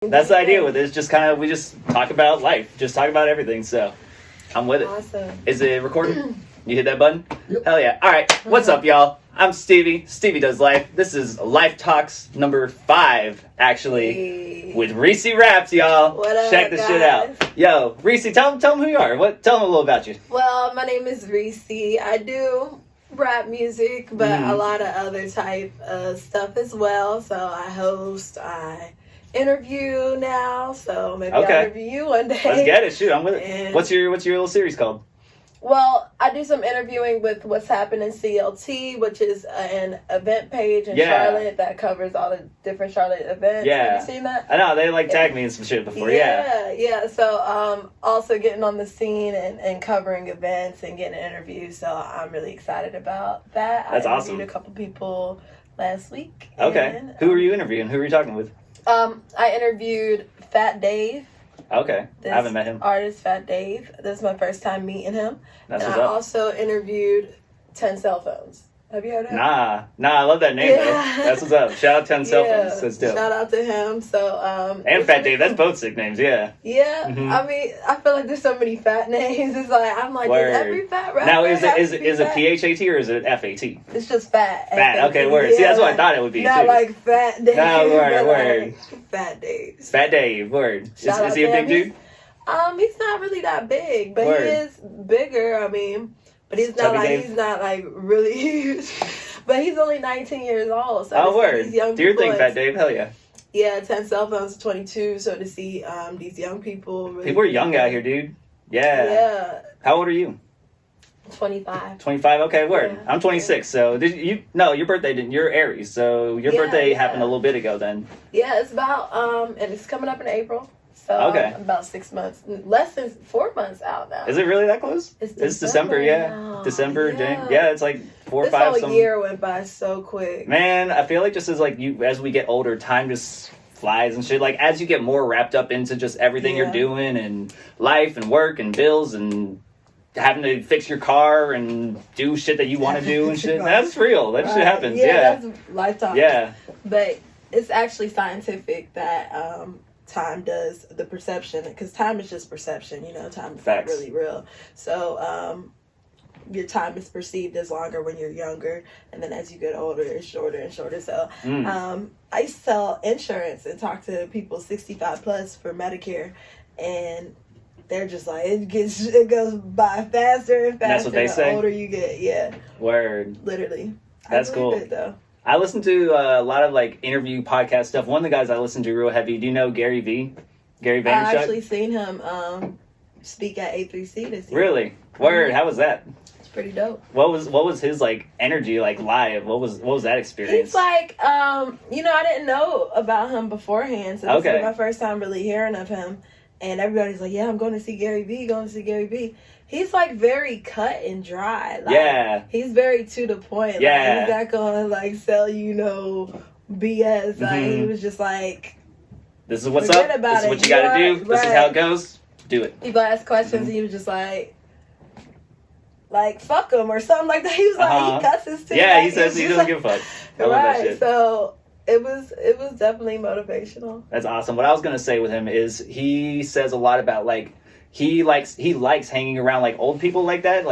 That's the idea with it. It's just kind of, we just talk about life, just talk about everything. So I'm with it. Awesome. Is it recording? You hit that button? Yep. Hell yeah. All right. What's up, y'all? I'm Stevie. Stevie Does Life. This is Life Talks number 5, actually, Hey. with ReeCee Raps, y'all. What up, Check this shit out. guys? Yo, ReeCee, tell them who you are. Tell them a little about you. Well, my name is ReeCee. I do rap music, but a lot of other type of stuff as well. So I host, I interview now. So maybe I'll interview you one day. Let's get it. Shoot, I'm with it. And- What's your little series called? Well, I do some interviewing with What's Happening CLT, which is an event page in Charlotte that covers all the different Charlotte events. Yeah. Have you seen that? I know, they tagged me in some shit before, Yeah. So also getting on the scene and covering events and getting interviews. So I'm really excited about that. That's I awesome. interviewed a couple people last week. Okay. And, Who were you interviewing? Who were you talking with? I interviewed Fat Dave. Okay. I haven't met him. Artist Fat Dave. This is my first time meeting him. That's and what's I up. also interviewed 10 Cell Phones. Have you heard of him? Nah, I love that name though. That's what's up. Shout out 10 Cell Phones. That's dope. Shout out to him. So And Fat Dave, that's both sick names, yeah. Yeah, Mhm. I mean, I feel like there's so many fat names. It's like does every fat rapper Now is have it to be is it fat? PHAT or is it FAT? It's just fat. Fat, okay, word. See, that's what I thought it would be, Not too. like Fat Dave. No, word, but word. like Fat Dave. Fat Dave, word. Shout Is out he a to big him. dude? He's not really that big, but Word. he is bigger. I mean, but he's not Chubby like Dave? he's not like really huge. But he's only 19 years old. So Oh, to see word. these young Do your thing, people Fat Dave. Hell yeah. Yeah, 10 Cell Phones, 22. So to see these young people. Really People are young out here, dude. Yeah. Yeah. How old are you? 25. 25? Okay, word. Yeah. I'm 26, so your birthday didn't, you're Aries, so your birthday happened a little bit ago then. Yeah, it's about and it's coming up in April. So Okay. I'm about 6 months, less than 4 months out now. Is it really that close? It's December, yeah. now. December, Yeah. yeah, it's like 4 or This 5 whole year went by so quick. Man, I feel like just as as we get older, time just flies and shit. Like as you get more wrapped up into just everything you're doing and life and work and bills and having to fix your car and do shit that you want to do and shit. That's real. That shit happens. Yeah. That's lifetime. Yeah. But it's actually scientific that time does the perception, because time is just perception. Time is not really real. So your time is perceived as longer when you're younger, and then as you get older, it's shorter and shorter. So I sell insurance and talk to people 65 plus for Medicare, and they're just like, it goes by faster and faster. That's what they say? The older you get, yeah. Word. Literally. That's cool. It, though. I listen to a lot of interview podcast stuff. One of the guys I listen to real heavy. Do you know Gary V? Gary Vaynerchuk? I actually seen him speak at A3C this year. Really? Word. How was that? It's pretty dope. What was his energy live? What was that experience? He's I didn't know about him beforehand, so this was my first time really hearing of him. And everybody's like, yeah, I'm going to see Gary V. He's very cut and dry. He's very to the point. Yeah. He's not going to sell BS. He was just like, this is what's up. This is what you got to do. This is how it goes. Do it. People ask questions and he was just like fuck him or something like that. He was he cusses too. Yeah, he says he doesn't give a fuck. I love that shit. So it was definitely motivational. That's awesome. What I was gonna say with him is he says a lot about he likes hanging around old people like that,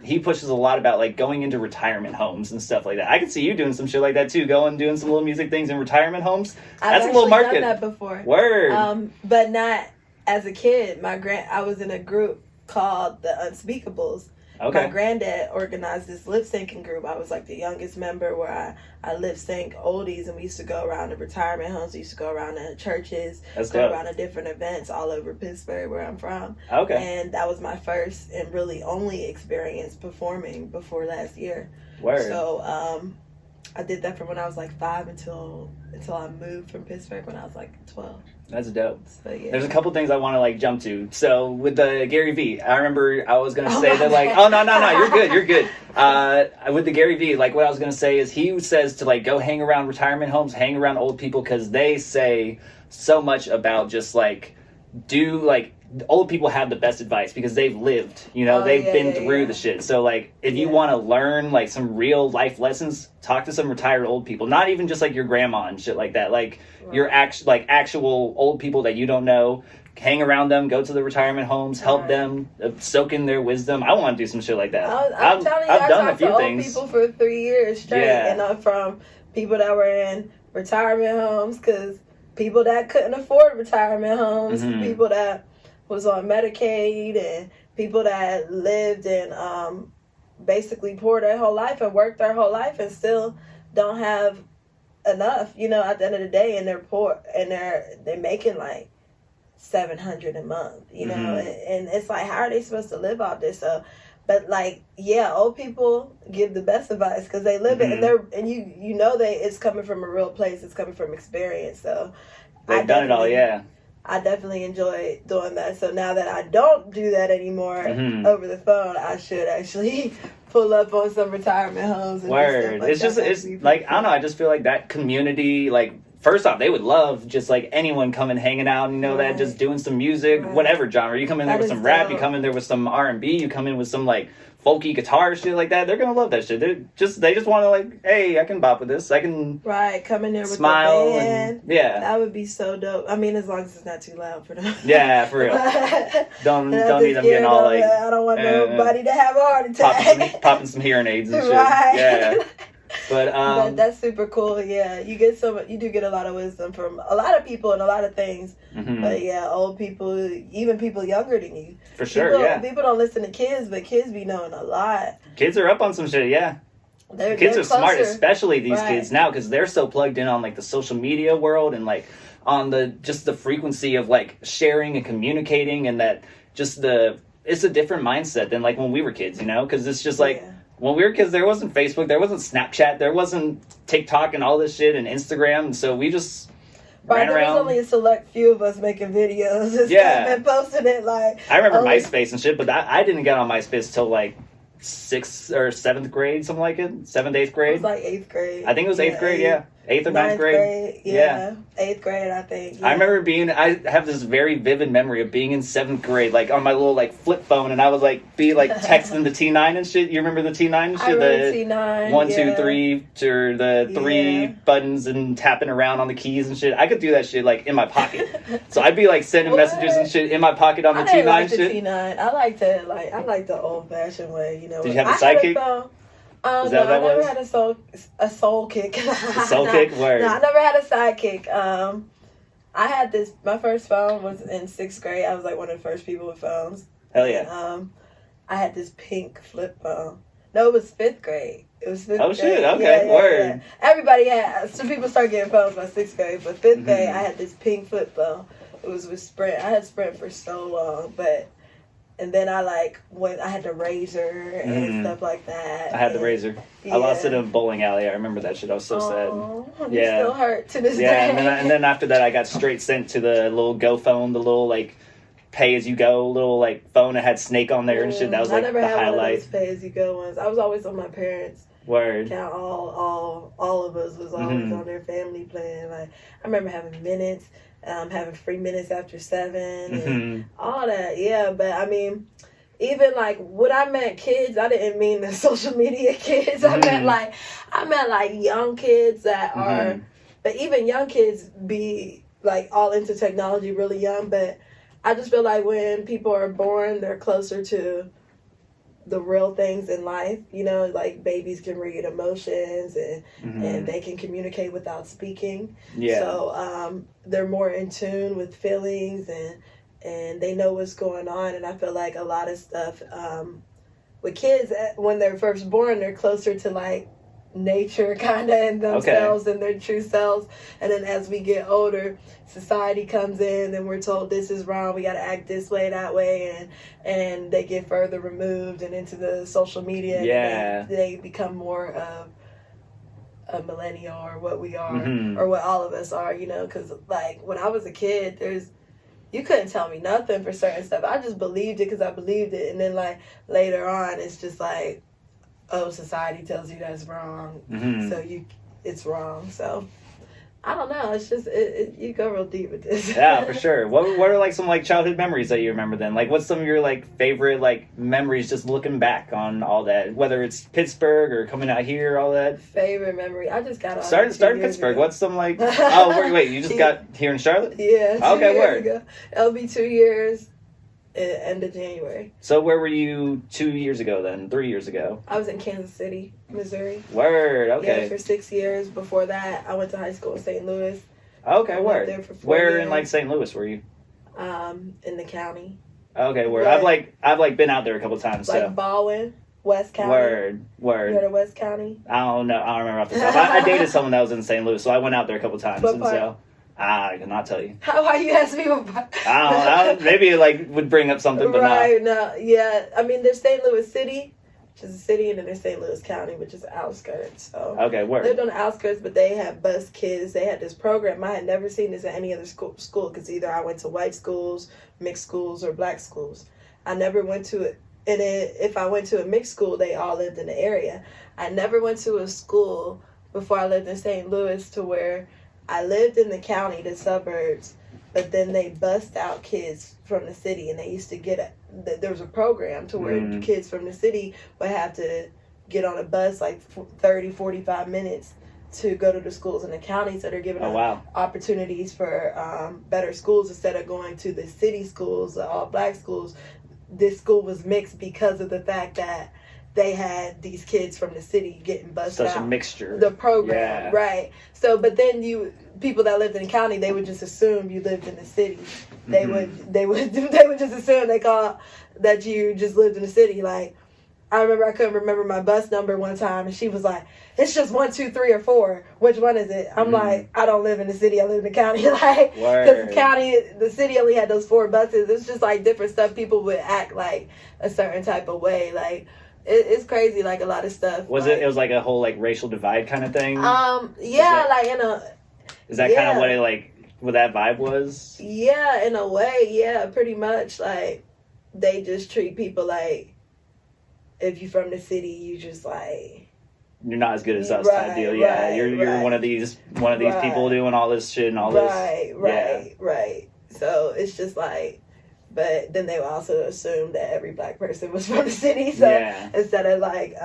he pushes a lot about going into retirement homes and stuff like that. I can see you doing some shit like that too, doing some little music things in retirement homes. That's a little market. I've done that before. Word. But not as a kid. I was in a group called the Unspeakables. Okay. My granddad organized this lip syncing group. I was the youngest member where I lip sync oldies, and we used to go around to retirement homes. We used to go around to churches, go around to different events all over Pittsburgh, where I'm from. Okay. And that was my first and really only experience performing before last year. Word. So I did that from when I was 5 until I moved from Pittsburgh when I was 12. That's dope. So, yeah. There's a couple things I want to jump to. So with the Gary V, I remember I was gonna say that oh no, you're good. With the Gary V, what I was gonna say is he says to go hang around retirement homes, hang around old people, because they say so much about just old people have the best advice because they've lived, they've been through the shit. So like, if you want to learn like some real life lessons, talk to some retired old people, not even just like your grandma and shit like that. Like your actual old people that you don't know, hang around them, go to the retirement homes, help them, soak in their wisdom. I want to do some shit like that. I'm telling you, I've done a few things. People for 3 years straight, and from people that were in retirement homes, because people that couldn't afford retirement homes, people that was on Medicaid, and people that lived and basically poured their whole life and worked their whole life and still don't have enough, at the end of the day, and they're poor and they're making like $700 a month, and it's like, how are they supposed to live off this? So, but like, old people give the best advice because they live it, and it's coming from a real place. It's coming from experience. So they've done it all. I definitely enjoy doing that. So now that I don't do that anymore over the phone, I should actually pull up on some retirement homes. And Word. Like it's like, I don't know. I just feel like that community, like, first off, they would love just like anyone coming hanging out, that just doing some music, whatever genre. You come in there with some rap, you come in there with some R&B, you come in with some like folky guitar shit like that. They're gonna love that shit. They just want to like, hey, I can bop with this. I can come in there with smile the band. And that would be so dope. I mean, as long as it's not too loud for them. Yeah, for real. don't need them getting all like. I don't want nobody to have a heart attack. Popping some hearing aids and shit. Yeah. But that's super cool. Yeah, you do get a lot of wisdom from a lot of people and a lot of things. But old people, even people younger than you, for sure. People don't listen to kids, but kids be knowing a lot. Kids are up on some shit. Yeah, kids are smart, especially these kids now, because they're so plugged in on like the social media world and like on the frequency of like sharing and communicating, and that it's a different mindset than like when we were kids, because it's just like. When we were kids, there wasn't Facebook, there wasn't Snapchat, there wasn't TikTok and all this shit and Instagram, and so we just ran around. There was only a select few of us making videos and stuff and posting it like... I remember MySpace and shit, but I didn't get on MySpace till like 6th or 7th grade, something like it. 7th, 8th grade. It was like 8th grade. I think it was 8th grade, 8th or 9th grade. Yeah. 8th grade, I think. Yeah. I remember I have this very vivid memory of being in 7th grade, like on my little like flip phone, and I was like, texting the T9 and shit. You remember the T9 and shit? I remember T9. 1, 2, 3, or the 3 buttons and tapping around on the keys and shit. I could do that shit like in my pocket. So I'd be like sending messages and shit in my pocket on the T9 like shit. The T9. I like the old fashioned way, Did you have a sidekick? I never had a soul kick. A soul kick? Word. No, I never had a sidekick. I had my first phone was in 6th grade. I was like one of the first people with phones. Hell yeah. And, I had this pink flip phone. No, it was 5th grade. It was 5th grade. Oh shit, okay, word. Yeah. Everybody had, some people started getting phones by 6th grade, but 5th grade I had this pink flip phone. It was with Sprint. I had Sprint for so long, and then I had the Razor and stuff like that. I had the Razor. I lost it in a bowling alley. I remember that shit. I was so sad. You still hurt to this day. Yeah, and then after that, I got straight sent to the little Go phone, the little like pay as you go little like phone that had Snake on there and shit. That was like the highlight. I never had one of those pay as you go ones. I was always on my parents' Word. account. All of us was always on their family plan. Like I remember having minutes. Having free minutes after 7 and all that. Yeah, but I mean, even like what I meant kids, I didn't mean the social media kids. I meant like young kids that are, but even young kids be like all into technology really young. But I just feel like when people are born, they're closer to the real things in life, like babies can read emotions and they can communicate without speaking. Yeah. So they're more in tune with feelings and they know what's going on. And I feel like a lot of stuff with kids, when they're first born, they're closer to like nature kind of in themselves and their true selves. And then as we get older, society comes in and we're told this is wrong, we got to act this way, that way, and they get further removed and into the social media. And they become more of a millennial or what we are or what all of us are, because like when I was a kid, you couldn't tell me nothing for certain stuff. I just believed it because I believed it. And then like later on, it's just like, oh, society tells you that's wrong, so it's wrong. So I don't know. It's just you go real deep with this. Yeah, for sure. What are like some like childhood memories that you remember then? Like, what's some of your like favorite like memories just looking back on all that? Whether it's Pittsburgh or coming out here, all that. Favorite memory. I just got Start in Pittsburgh. Ago. What's some like? Oh, wait. You just got here in Charlotte? Yeah. 2 okay, years word. Ago. It'll be 2 years. End of January. So where were you 2 years ago then? 3 years ago? I was in Kansas City, Missouri. Word. Okay. Yeah, for 6 years. Before that, I went to high school in St. Louis. Okay, word. There for 4 Where years. in like St. Louis were you? In the county. Okay, word. Right. I've like been out there a couple times. Like so. Baldwin, West County. Word. You heard of West County? I don't know. I don't remember off the top. I dated someone that was in St. Louis, so I went out there a couple times. What and part? so I cannot tell you. Why you ask me what part? I don't know. Maybe it like would bring up something, but right, no. Yeah. I mean, there's St. Louis City, which is a city, and then there's St. Louis County, which is the outskirts. So okay, word. lived on the outskirts, but they had bus kids. They had this program. I had never seen this at any other school because either I went to white schools, mixed schools, or black schools. I never went to it. And if I went to a mixed school, they all lived in the area. I never went to a school before I lived in St. Louis to where I lived in the county, the suburbs, but then they bussed out kids from the city, and they used to there was a program to where kids from the city would have to get on a bus like 30, 45 minutes to go to the schools in the county. So they're giving opportunities for better schools instead of going to the city schools, the all black schools. This school was mixed because of the fact that they had these kids from the city getting bused out. Such a mixture. The program, right. So, but then people that lived in the county, they would just assume you lived in the city. They would just assume that you just lived in the city. Like, I remember I couldn't remember my bus number one time, and she was like, "It's just 1, 2, 3, or 4. Which one is it?" I'm like, "I don't live in the city. I live in the county." Like, because the city only had those 4 buses. It's just like different stuff. People would act like a certain type of way. Like, it's crazy. Like a lot of stuff. Was like, it? It was like a whole like racial divide kind of thing. Is that kind of what it like? What that vibe was? Yeah, in a way. Yeah, pretty much. Like, they just treat people like, if you're from the city, you just like, you're not as good as us type deal. Yeah, you're one of these people doing all this shit and all this. Right. So it's just like, but then they would also assume that every black person was from the city. So instead of like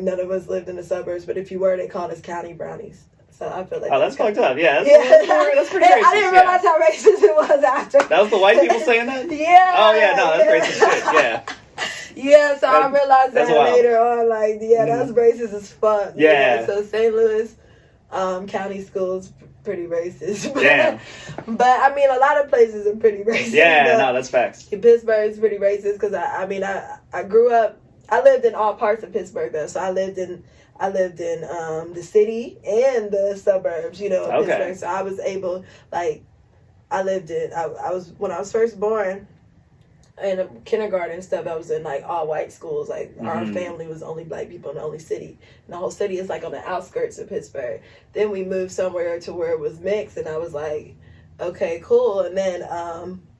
none of us lived in the suburbs, but if you were, they called us county brownies. So I feel like that's fucked up. Yeah, that's pretty racist. I didn't realize how racist it was after. That was the white people saying that? Yeah. Oh yeah, no, that's racist shit. Yeah. Yeah, so I realized that later on, like, that's racist as fuck. Yeah. So St. Louis county schools pretty racist. Damn. But I mean, a lot of places are pretty racist. Yeah, no, that's facts. Pittsburgh is pretty racist because I grew up. I lived in all parts of Pittsburgh though, so I lived in the city and the suburbs. Of Pittsburgh. So I was able, like, I was when I was first born. In kindergarten and stuff, I was in like all white schools. Like our family was only black people in the only city, and the whole city is like on the outskirts of Pittsburgh. Then we moved somewhere to where it was mixed, and I was like, okay, cool. And then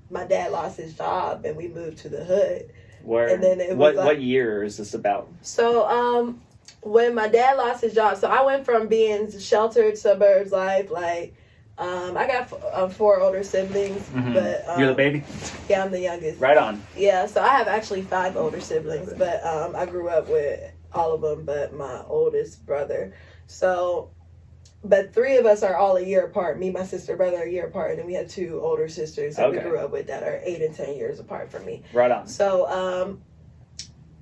my dad lost his job, and we moved to the hood. Where? And then it was what year is this about? So when my dad lost his job, so I went from being sheltered suburbs life, like. I got 4 older siblings, but you're the baby? Yeah, I'm the youngest. Right on. Yeah, so I have actually 5 older siblings, but I grew up with all of them but my oldest brother. So, but 3 of us are all a year apart. Me, my sister, brother are a year apart, and then we had 2 older sisters that we grew up with that are 8 and 10 years apart from me. Right on. So,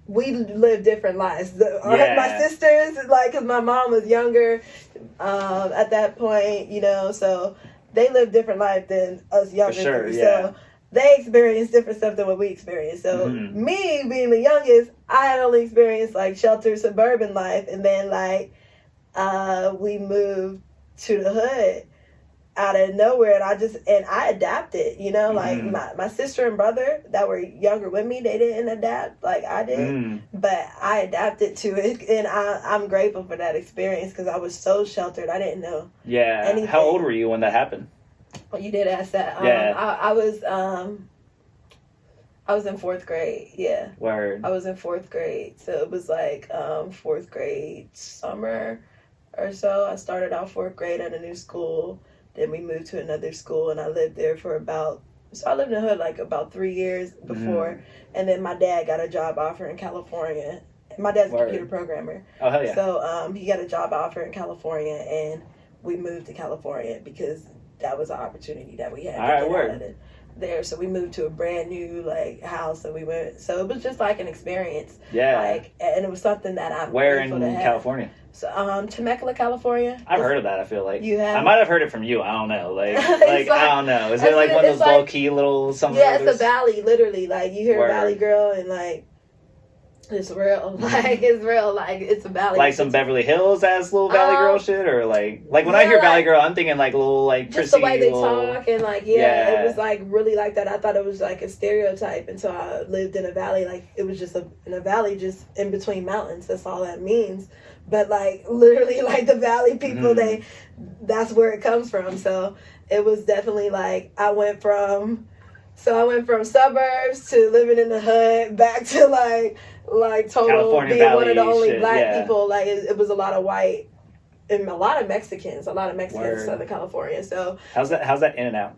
we live different lives. My sisters, like, because my mom was younger at that point, so they live different life than us younger. For sure, So they experience different stuff than what we experience. So me being the youngest, I had only experienced like sheltered suburban life, and then like we moved to the hood out of nowhere, and I adapted, like my sister and brother that were younger with me, they didn't adapt like I did, but I adapted to it, and I'm grateful for that experience because I was so sheltered. I didn't know anything. How old were you when that happened? Oh, you did ask that. I was in 4th grade. Yeah. Word. I was in 4th grade, so it was like 4th grade summer or so. I started out 4th grade at a new school. Then we moved to another school, and I lived there for I lived in the hood like about 3 years before. And then my dad got a job offer in California. My dad's a computer programmer. Oh, hell yeah. So he got a job offer in California, and we moved to California because that was an opportunity that we had to get out of it there. So we moved to a brand new like house, and we went. So it was just like an experience. Yeah. Like, and it was something that I'm Where in California? So Temecula, California. I've heard of that. I feel like you have. I might have heard it from you. I don't know. Like I don't know. Is it like one of those low key little something? Yeah, it's a valley. Literally, like you hear Valley Girl, and like it's real. Like it's real. Like it's a valley. Like some Beverly Hills as little Valley Girl shit, or like when I hear Valley Girl, I'm thinking like little like just prissy, the way they talk, and like it was like really like that. I thought it was like a stereotype until I lived in a valley. Like it was just in a valley, just in between mountains. That's all that means. But like literally, like the valley people, that's where it comes from. So it was definitely like I went from suburbs to living in the hood back to like total California being Valley one of the only shit, black people. Like it was a lot of white and a lot of Mexicans in Southern California. So how's that in and out?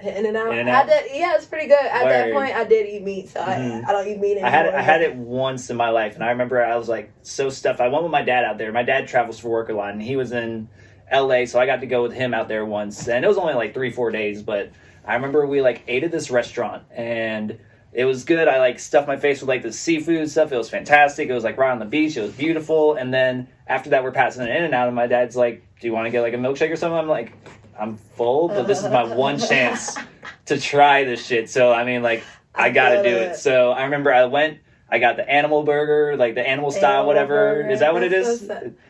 In and out. In-N-Out? It's pretty good. At that point, I did eat meat, so I don't eat meat anymore. I had it once in my life, and I remember I was like so stuffed. I went with my dad out there. My dad travels for work a lot, and he was in LA, so I got to go with him out there once, and it was only like 3-4 days, but I remember we like ate at this restaurant, and it was good. I like stuffed my face with like the seafood stuff. It was fantastic. It was like right on the beach. It was beautiful. And then after that, we're passing it in and out, and my dad's like, "Do you want to get like a milkshake or something?" I'm like, "I'm full, but this is my one chance to try this shit." So I mean, like, I gotta do it. So I remember I got the animal burger, like the animal style, whatever. Burger. Is that what it is?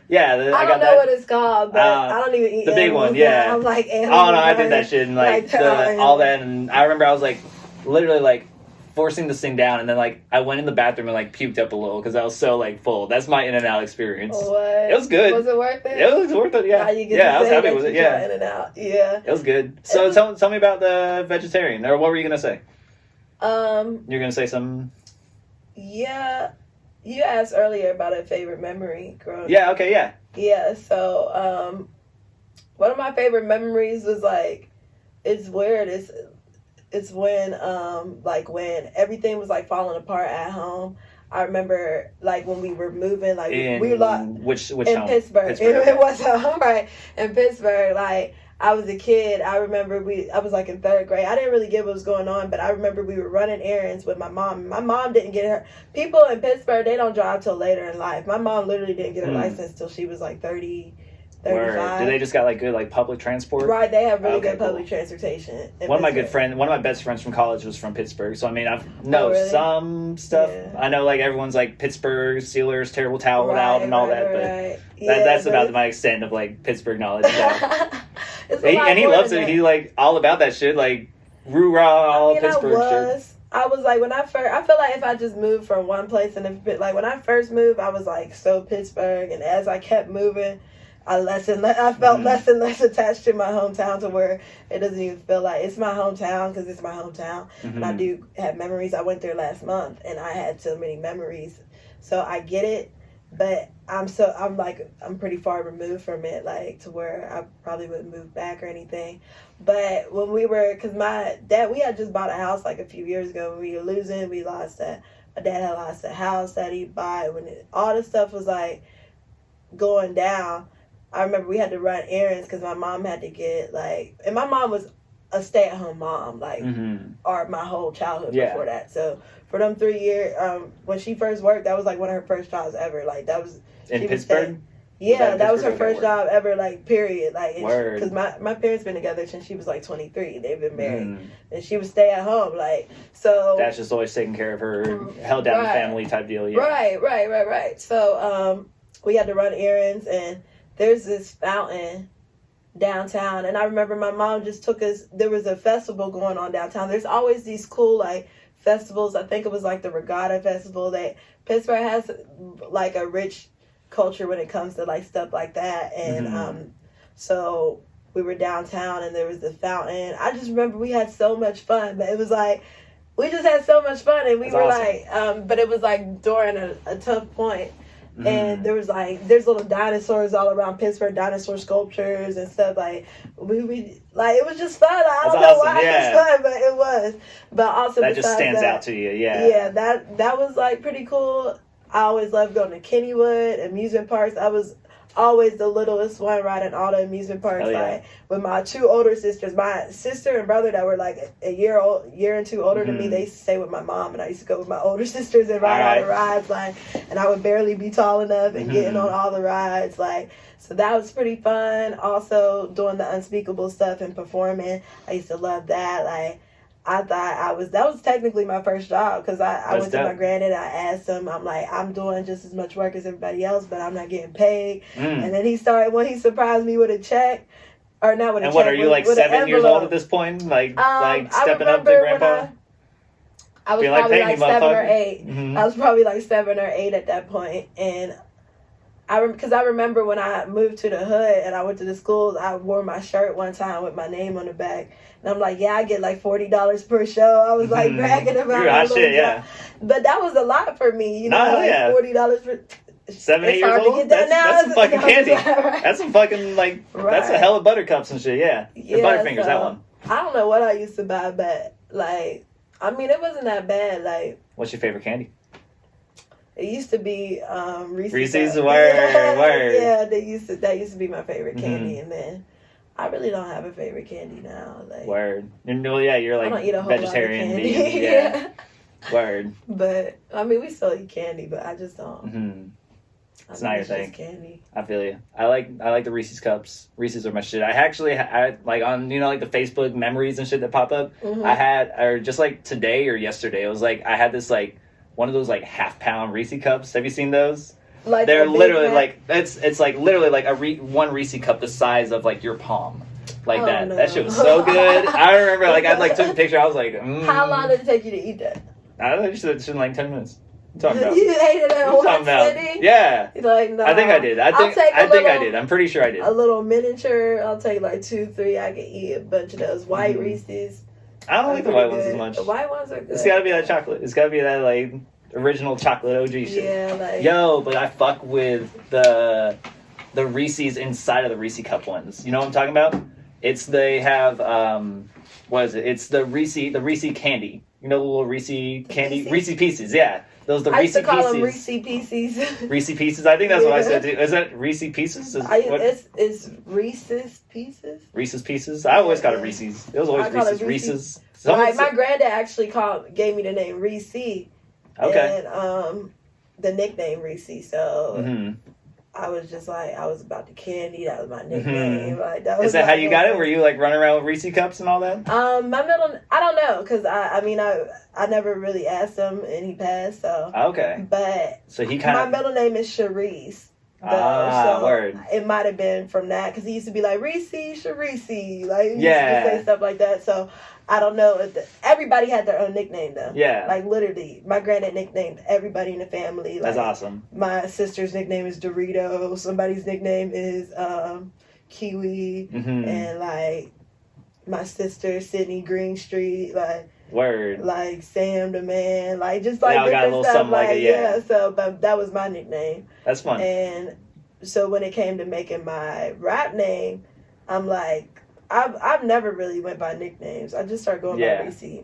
Yeah, I don't know what it's called, but I don't even eat the big one. Yeah, I'm like, oh no, I did that shit and like all that, and I remember I was like, literally like forcing this thing down, and then like I went in the bathroom and like puked up a little because I was so like full. That's my In-N-Out experience. What? It was good. Was it worth it? It was worth it. Yeah, I was happy with it. Yeah, In-N-Out. Yeah, it was good. So tell me about the vegetarian, or what were you gonna say? You're gonna say something. Yeah, you asked earlier about a favorite memory growing up. Yeah. Okay. Yeah. Yeah. So one of my favorite memories was like, it's weird. It's when when everything was like falling apart at home. I remember like when we were moving, like we were like which in home? Pittsburgh. It was home, right? In Pittsburgh, like I was a kid. I remember I was like in 3rd grade. I didn't really get what was going on, but I remember we were running errands with my mom. My mom didn't get her. People in Pittsburgh, they don't drive till later in life. My mom literally didn't get her license till she was like 30. 35. Do they just got like good like public transport? Right, they have really good public transportation. One of my best friends from college was from Pittsburgh, so I mean I know some stuff. Yeah. I know like everyone's like Pittsburgh Steelers terrible towel out and all that, but that's about my extent of like Pittsburgh knowledge. And he loves it. He like all about that shit, like rah Pittsburgh shit. I was like I feel like if I just moved from one place and like when I first moved, I was like so Pittsburgh, and as I kept moving, I felt less and less attached to my hometown to where it doesn't even feel like it's my hometown because it's my hometown. And I do have memories. I went there last month and I had so many memories. So I get it, but I'm pretty far removed from it, like to where I probably wouldn't move back or anything. But when we had just bought a house like a few years ago. When we were losing, my dad had lost the house that he bought. When all this stuff was like going down, I remember we had to run errands because my mom had to get and my mom was a stay-at-home mom, my whole childhood before that. So for them 3 years, when she first worked, that was like one of her first jobs ever. Like that was in Pittsburgh. Yeah, that was her first job ever. Like period. Like because my parents been together since she was like 23. They've been married, and she would stay at home. Like so. That's just always taking care of her, held down the family type deal. Yeah. Right. So we had to run errands and. There's this fountain downtown, and I remember my mom just took us. There was a festival going on downtown. There's always these cool like festivals. I think it was like the Regatta Festival. That Pittsburgh has like a rich culture when it comes to like stuff like that. And so we were downtown, and there was the fountain. I just remember we had so much fun, but it was like we just had so much fun, and we were awesome. But it was like during a tough point. and there's little dinosaurs all around Pittsburgh, dinosaur sculptures and stuff. Like we like it was just fun. I don't know why it was fun, but it was. But also that just stands out to you, yeah. That was like pretty cool. I always loved going to Kennywood amusement parks. I was always the littlest one riding all the amusement parks. Like with my two older sisters, my sister and brother that were like a year and two older than me, they used to stay with my mom, and I used to go with my older sisters and ride all the rides. Like, and I would barely be tall enough and getting on all the rides. Like, so that was pretty fun. Also doing the unspeakable stuff and performing, I used to love that. Like, I thought that was technically my first job, because I went to my granddad, I asked him, I'm like, I'm doing just as much work as everybody else, but I'm not getting paid. And then when he surprised me with a check, or not with a check. And what, are you like 7 years old at this point? Like stepping up to grandpa? I was probably like 7 or 8. I was probably like 7 or 8 at that point. And because I remember when I moved to the hood and I went to the schools, I wore my shirt one time with my name on the back. And I'm like, yeah, I get like $40 per show. I was like bragging about it. But that was a lot for me, you know, $40 for 7, 8 years old. That's some fucking candy. That's some fucking that's a hell of buttercups and shit. Yeah, the Butterfingers, that one. I don't know what I used to buy, but like, I mean, it wasn't that bad. Like, what's your favorite candy? It used to be ReeCee's. Word. Yeah, that used to be my favorite candy, and then I really don't have a favorite candy now. Like, word. Well, yeah, you're like I don't eat a whole vegetarian. Lot of candy. Yeah. Word. But I mean, we still eat candy, but I just don't. It's not your thing. Candy. I feel you. I like the Reese's cups. Reese's are my shit. I like on like the Facebook memories and shit that pop up. I had, or just like today or yesterday, it was like I had this like one of those like half-pound Reese's cups. Have you seen those? Like they're literally like it's like literally like one Reese's cup the size of like your palm. Like that. No. That shit was so good. I remember like I like took a picture. I was like, How long did it take you to eat that? I don't know. Just in like 10 minutes. Talking about. You ate it in one sitting? Yeah. Like, no. I think I did. I think I did. I'm pretty sure I did. A little miniature. I'll take like 2, 3. I can eat a bunch of those white Reese's. I don't like the white ones as much. The white ones are good. It's gotta be that chocolate. It's gotta be that like original chocolate OG shit. Yeah, like. Yo, but I fuck with the Reese's inside of the Reese's cup ones. You know what I'm talking about? They have what is it? It's the Reese's candy. You know the little Reese's candy? Reese's Pieces, yeah. Those the Reese's Pieces. I used to call them Reese's Pieces. Reese's Pieces? I think that's what I said too. Is that Reese's Pieces? It's Reese's Pieces. Reese's Pieces? I always called it Reese's. It was always Reese's. My granddad actually gave me the name ReeCee. Okay. And the nickname ReeCee, so I was just like, I was about the candy. That was my nickname. Like, that was Is that how you got it? Were you like running around with Reese's cups and all that? My middle, I don't know, because I never really asked him, and he passed. So okay. But so my middle name is Sharice. So word. It might have been from that, because he used to be like ReeCee, Sharice, like he used to say stuff like that. So I don't know if everybody had their own nickname though. Yeah. Like literally, my granddad nicknamed everybody in the family. Like, that's awesome. My sister's nickname is Dorito. Somebody's nickname is Kiwi, and like my sister Sydney Greenstreet, like. Word. Like Sam the Man, like just like different got a little stuff. something like it, yeah. So but that was my nickname. That's fun. And so when it came to making my rap name, I'm like, I've never really went by nicknames. I just started going by ReeCee.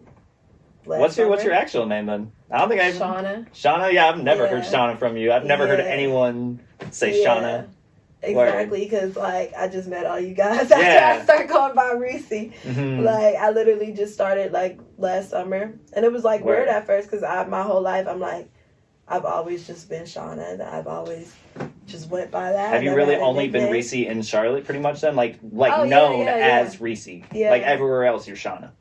What's your actual name then? I don't think I've Shauna. Shauna, yeah, I've never heard Shauna from you. I've never heard anyone say Shauna. Exactly, because like I just met all you guys after I started going by ReeCee. Like I literally just started like last summer, and it was like weird at first because my whole life I'm like I've always just been Shauna, and I've always just went by that. Have you really only been ReeCee in Charlotte, pretty much then, like known as ReeCee? Yeah. Like everywhere else, you're Shauna.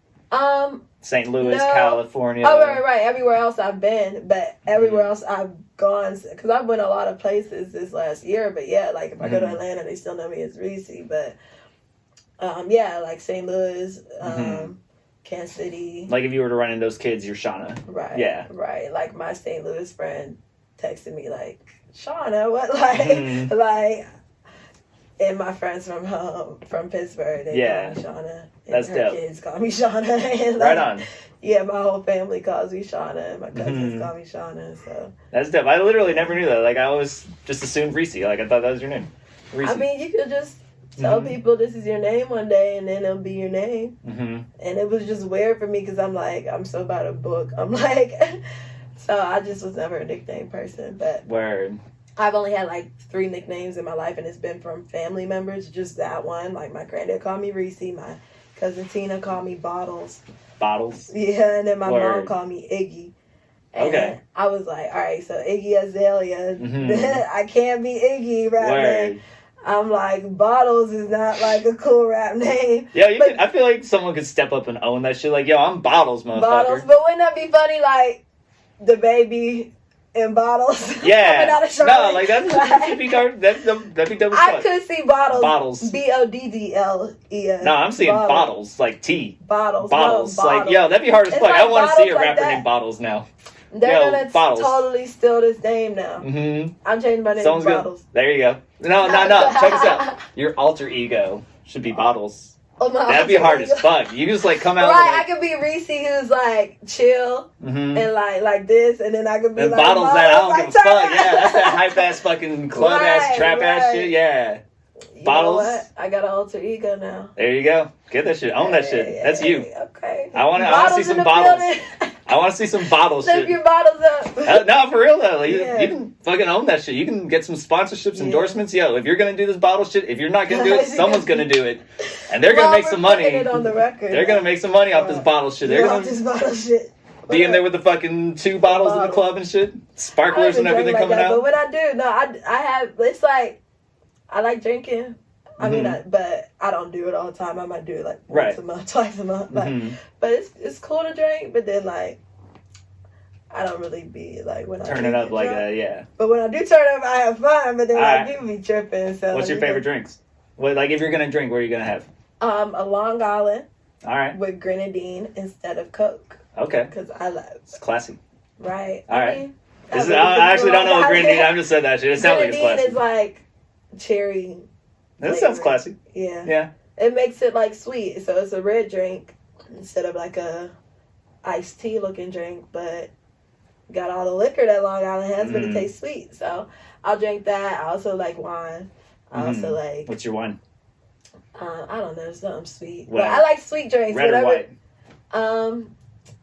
St. Louis, California. Oh, right. Everywhere else I've been, but everywhere else I've gone, because I've been a lot of places this last year. But yeah, like if I go to Atlanta, they still know me as ReeCee. But like St. Louis, Kansas City. Like if you were to run into those kids, you're Shauna. Right. Yeah. Right. Like my St. Louis friend texted me like, Shauna, what? Like, like. And my friends from Pittsburgh, they call me Shauna. And that's her dope. kids call me Shauna. And right on. Yeah, my whole family calls me Shauna, and my cousins call me Shauna. So that's dope. I literally never knew that. Like, I always just assumed ReeCee. Like, I thought that was your name. ReeCee. I mean, you could just tell people this is your name one day, and then it'll be your name. And it was just weird for me because I'm like, I'm so about a book. I'm like, so I just was never a nickname person. But word. I've only had like 3 nicknames in my life, and it's been from family members. Just that one. Like my granddad called me ReeCee. My cousin Tina called me Bottles. Bottles? Yeah, and then my mom called me Iggy. And okay. I was like, all right, so Iggy Azalea. I can't be Iggy right now. I'm like, Bottles is not like a cool rap name. Yeah, I feel like someone could step up and own that shit. Like, yo, I'm Bottles, motherfucker. Bottles, but wouldn't that be funny? Like, the baby in Bottles. Yeah. Coming out of Charlotte. No, like that'd be dope as fuck. I could see Bottles. Bottles. Boddles. No, I'm seeing Bottles, like T. Bottles. Bottles. No, Like, yo, that'd be hard as fuck. Like I want to see a like rapper that. named Bottles now. They're gonna totally steal this name now. I'm changing my name to Bottles. There you go. No. Check this out. Your alter ego should be Bottles. Oh, that'd be hard as fuck. You just like come out. Right, I could be ReeCee, who's like chill and like this, and then I could be and like Bottles that I don't like, give a fuck. Yeah, that's that hype ass fucking club ass trap ass shit. Yeah. Bottles. You know what? I got an alter ego now. There you go. Get that shit. Own that shit. That's you. Okay. I want to see some Bottles. I want to see some Bottles shit. Lift your bottles up. No, for real though. Like, you can fucking own that shit. You can get some sponsorships, endorsements. Yo, if you're gonna do this bottle shit, if you're not gonna do it, someone's gonna do it, and they're gonna make some money. It on the record. They're gonna make some money off this bottle shit. They're gonna this bottle shit. Be in there with the fucking 2 bottles in the club and shit, sparklers and everything coming out. But when I do, I have. It's like I like drinking. I mean, but I don't do it all the time. I might do it like once a month, twice a month. Like, but it's cool to drink. But then like, I don't really be like when I turn it up like that. Yeah. But when I do turn up, I have fun. But then I do be tripping. So what's your favorite drinks? What, like if you're gonna drink, what are you gonna have? A Long Island. All right. With grenadine instead of Coke. Okay. Because I love. It's classy. Right. All right. I actually don't know what grenadine. I'm just saying that shit. It sounds like it's classy. Grenadine is like cherry. That sounds classy. Yeah. Yeah. It makes it like sweet, so it's a red drink instead of like a iced tea looking drink, but got all the liquor that Long Island has, but it tastes sweet. So I'll drink that. I also like wine. I also like. What's your wine? I don't know, something sweet. What? But I like sweet drinks. Red or white?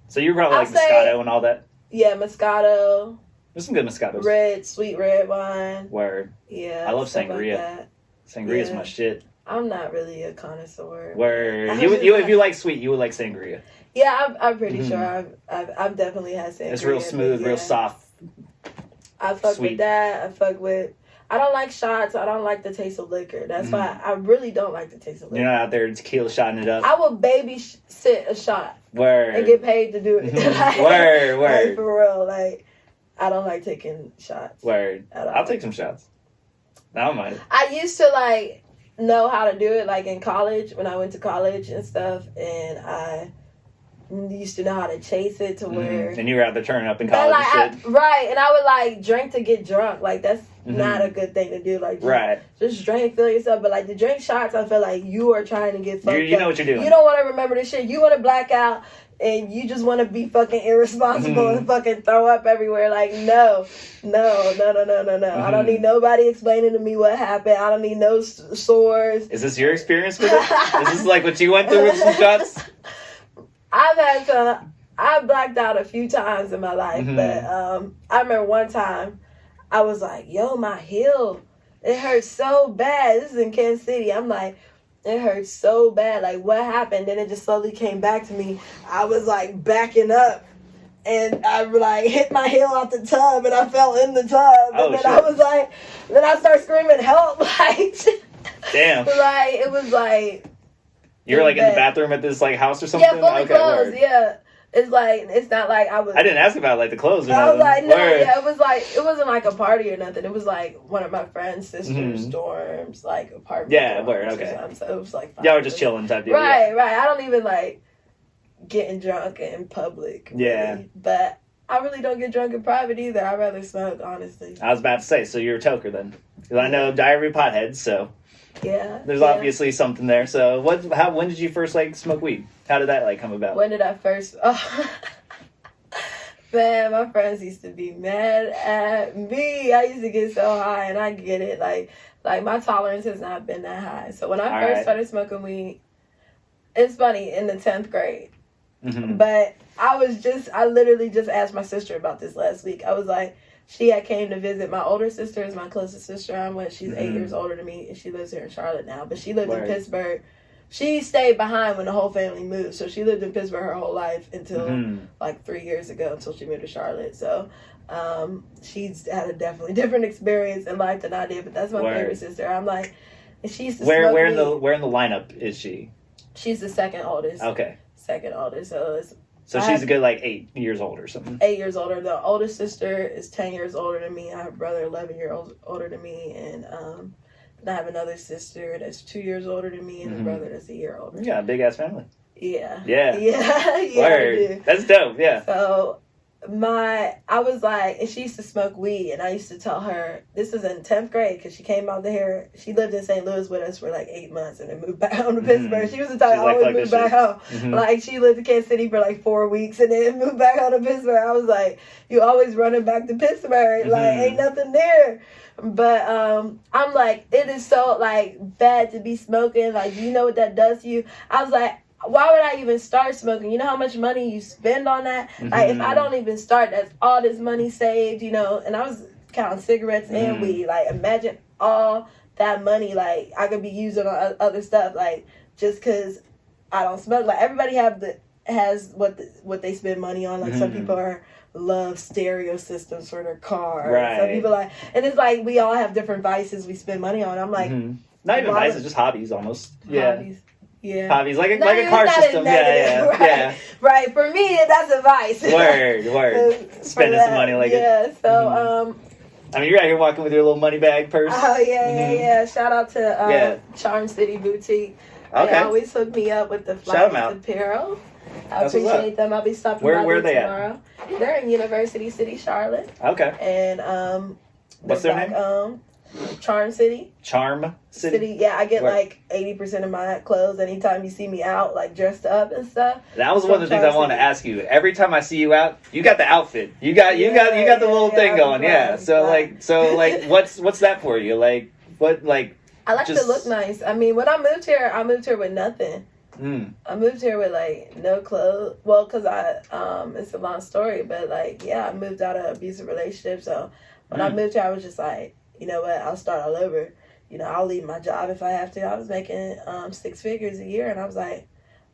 So you're probably like Moscato and all that. Yeah, Moscato. There's some good Moscatos. Sweet red wine. Word. Yeah. I love sangria. Like Sangria is my shit. I'm not really a connoisseur. Where if you like sweet, you would like sangria. Yeah, I'm pretty sure I've definitely had sangria. It's real smooth, real soft. I fuck with that. I fuck with. I don't like shots. I don't like the taste of liquor. That's why I really don't like the taste of liquor. You're not out there tequila shotting it up. I will sit a shot. Word. And get paid to do it. Word. Like, for real, like I don't like taking shots. Word. I'll take some shots. I don't mind. I used to like know how to do it like in college when I went to college and stuff, and I used to know how to chase it to where. And you were out there turning up in college and shit. Right, and I would like drink to get drunk. Like that's not a good thing to do. Like just drink, feel yourself. But like to drink shots, I feel like you are trying to get fucked up. You know what you're doing. You don't want to remember this shit. You want to black out. And you just want to be fucking irresponsible and fucking throw up everywhere. Like, no. I don't need nobody explaining to me what happened. I don't need no sores. Is this your experience with it? Is this like what you went through with some shots? I blacked out a few times in my life. But I remember one time I was like, yo, my heel, it hurts so bad. This is in Kansas City. I'm like, it hurts so bad. Like, what happened? Then it just slowly came back to me. I was like backing up, and I like hit my heel out the tub, and I fell in the tub. And then I was like, then I started screaming, "Help!" Like, damn. Like it was like you were like in the bathroom at this like house or something. Yeah, fully clothed. Yeah. It's like, it's not like I was... I didn't ask about, like, the clothes or I was like, no, Word. yeah, it was like, it wasn't like a party or nothing. It was like one of my friend's sister's dorms, like, apartment. Yeah, word, okay. So it was like... Y'all were just chilling type deal. Right. I don't even, like, getting drunk in public. Really. Yeah. But I really don't get drunk in private either. I'd rather smoke, honestly. I was about to say, so you're a toker then. Because I know diary potheads, so... Yeah. There's obviously something there. So when did you first like smoke weed? How did that like come about? When did I first? Oh. Man, my friends used to be mad at me. I used to get so high, and I get it. Like my tolerance has not been that high. So when I first started smoking weed, it's funny, in the 10th grade. Mm-hmm. But I literally just asked my sister about this last week. I was like, she had came to visit. My older sister is my closest sister I'm with. She's 8 years older than me, and she lives here in Charlotte now. But she lived in Pittsburgh. She stayed behind when the whole family moved. So she lived in Pittsburgh her whole life until like 3 years ago, until she moved to Charlotte. So she's had a definitely different experience in life than I did. But that's my favorite sister. I'm like, and she used to smoke where in the lineup is she? She's the second oldest. Okay. Second oldest. So she's a good like 8 years older or something. 8 years older. The oldest sister is 10 years older than me. I have a brother 11 years older than me, and I have another sister that's 2 years older than me, and a brother that's a year older. Yeah, big ass family. Yeah. Yeah. Yeah. Word. That's dope. Yeah. So I was like, and she used to smoke weed, and I used to tell her, this was in 10th grade, because she came out here. She lived in St. Louis with us for like 8 months, and then moved back home to Pittsburgh. She was the type always moved back home. Like, she lived in Kansas City for like 4 weeks, and then moved back home to Pittsburgh. I was like, you always running back to Pittsburgh, like ain't nothing there. But I'm like, it is so like bad to be smoking. Like, do you know what that does to you? I was like, why would I even start smoking? You know how much money you spend on that? Like, if I don't even start, that's all this money saved, you know? And I was counting cigarettes and weed. Like, imagine all that money, like, I could be using on other stuff, like, just because I don't smoke. Like, everybody has what they spend money on. Like, some people love stereo systems for their car. Right. Some people and it's like, we all have different vices we spend money on. I'm like... Not even vices, just hobbies, almost. Hobbies. Yeah. Hobbies, like a car system. Yeah. Right. Yeah. Right. For me, that's a vice. Word. Spending some money like it. Yeah. So, I mean, you're out here walking with your little money bag purse. Oh, yeah. Shout out to Charm City Boutique. Okay. They always hook me up with the flyest apparel. I appreciate them. I'll be stopping by there tomorrow. They're in University City, Charlotte. Okay. And what's their name? Charm City. Charm City? Yeah, I get like 80% of my clothes anytime you see me out, like dressed up and stuff. That was one of the things I wanted to ask you. Every time I see you out, you got the outfit. You got the little thing going. Yeah. So what's that for you? Like what like I like to look nice. I mean, when I moved here with nothing. I moved here with like no clothes. Well, because it's a long story, but like, yeah, I moved out of an abusive relationship. So when I moved here, I was just like, you know what, I'll start all over. You know, I'll leave my job if I have to. I was making 6 figures a year, and I was like,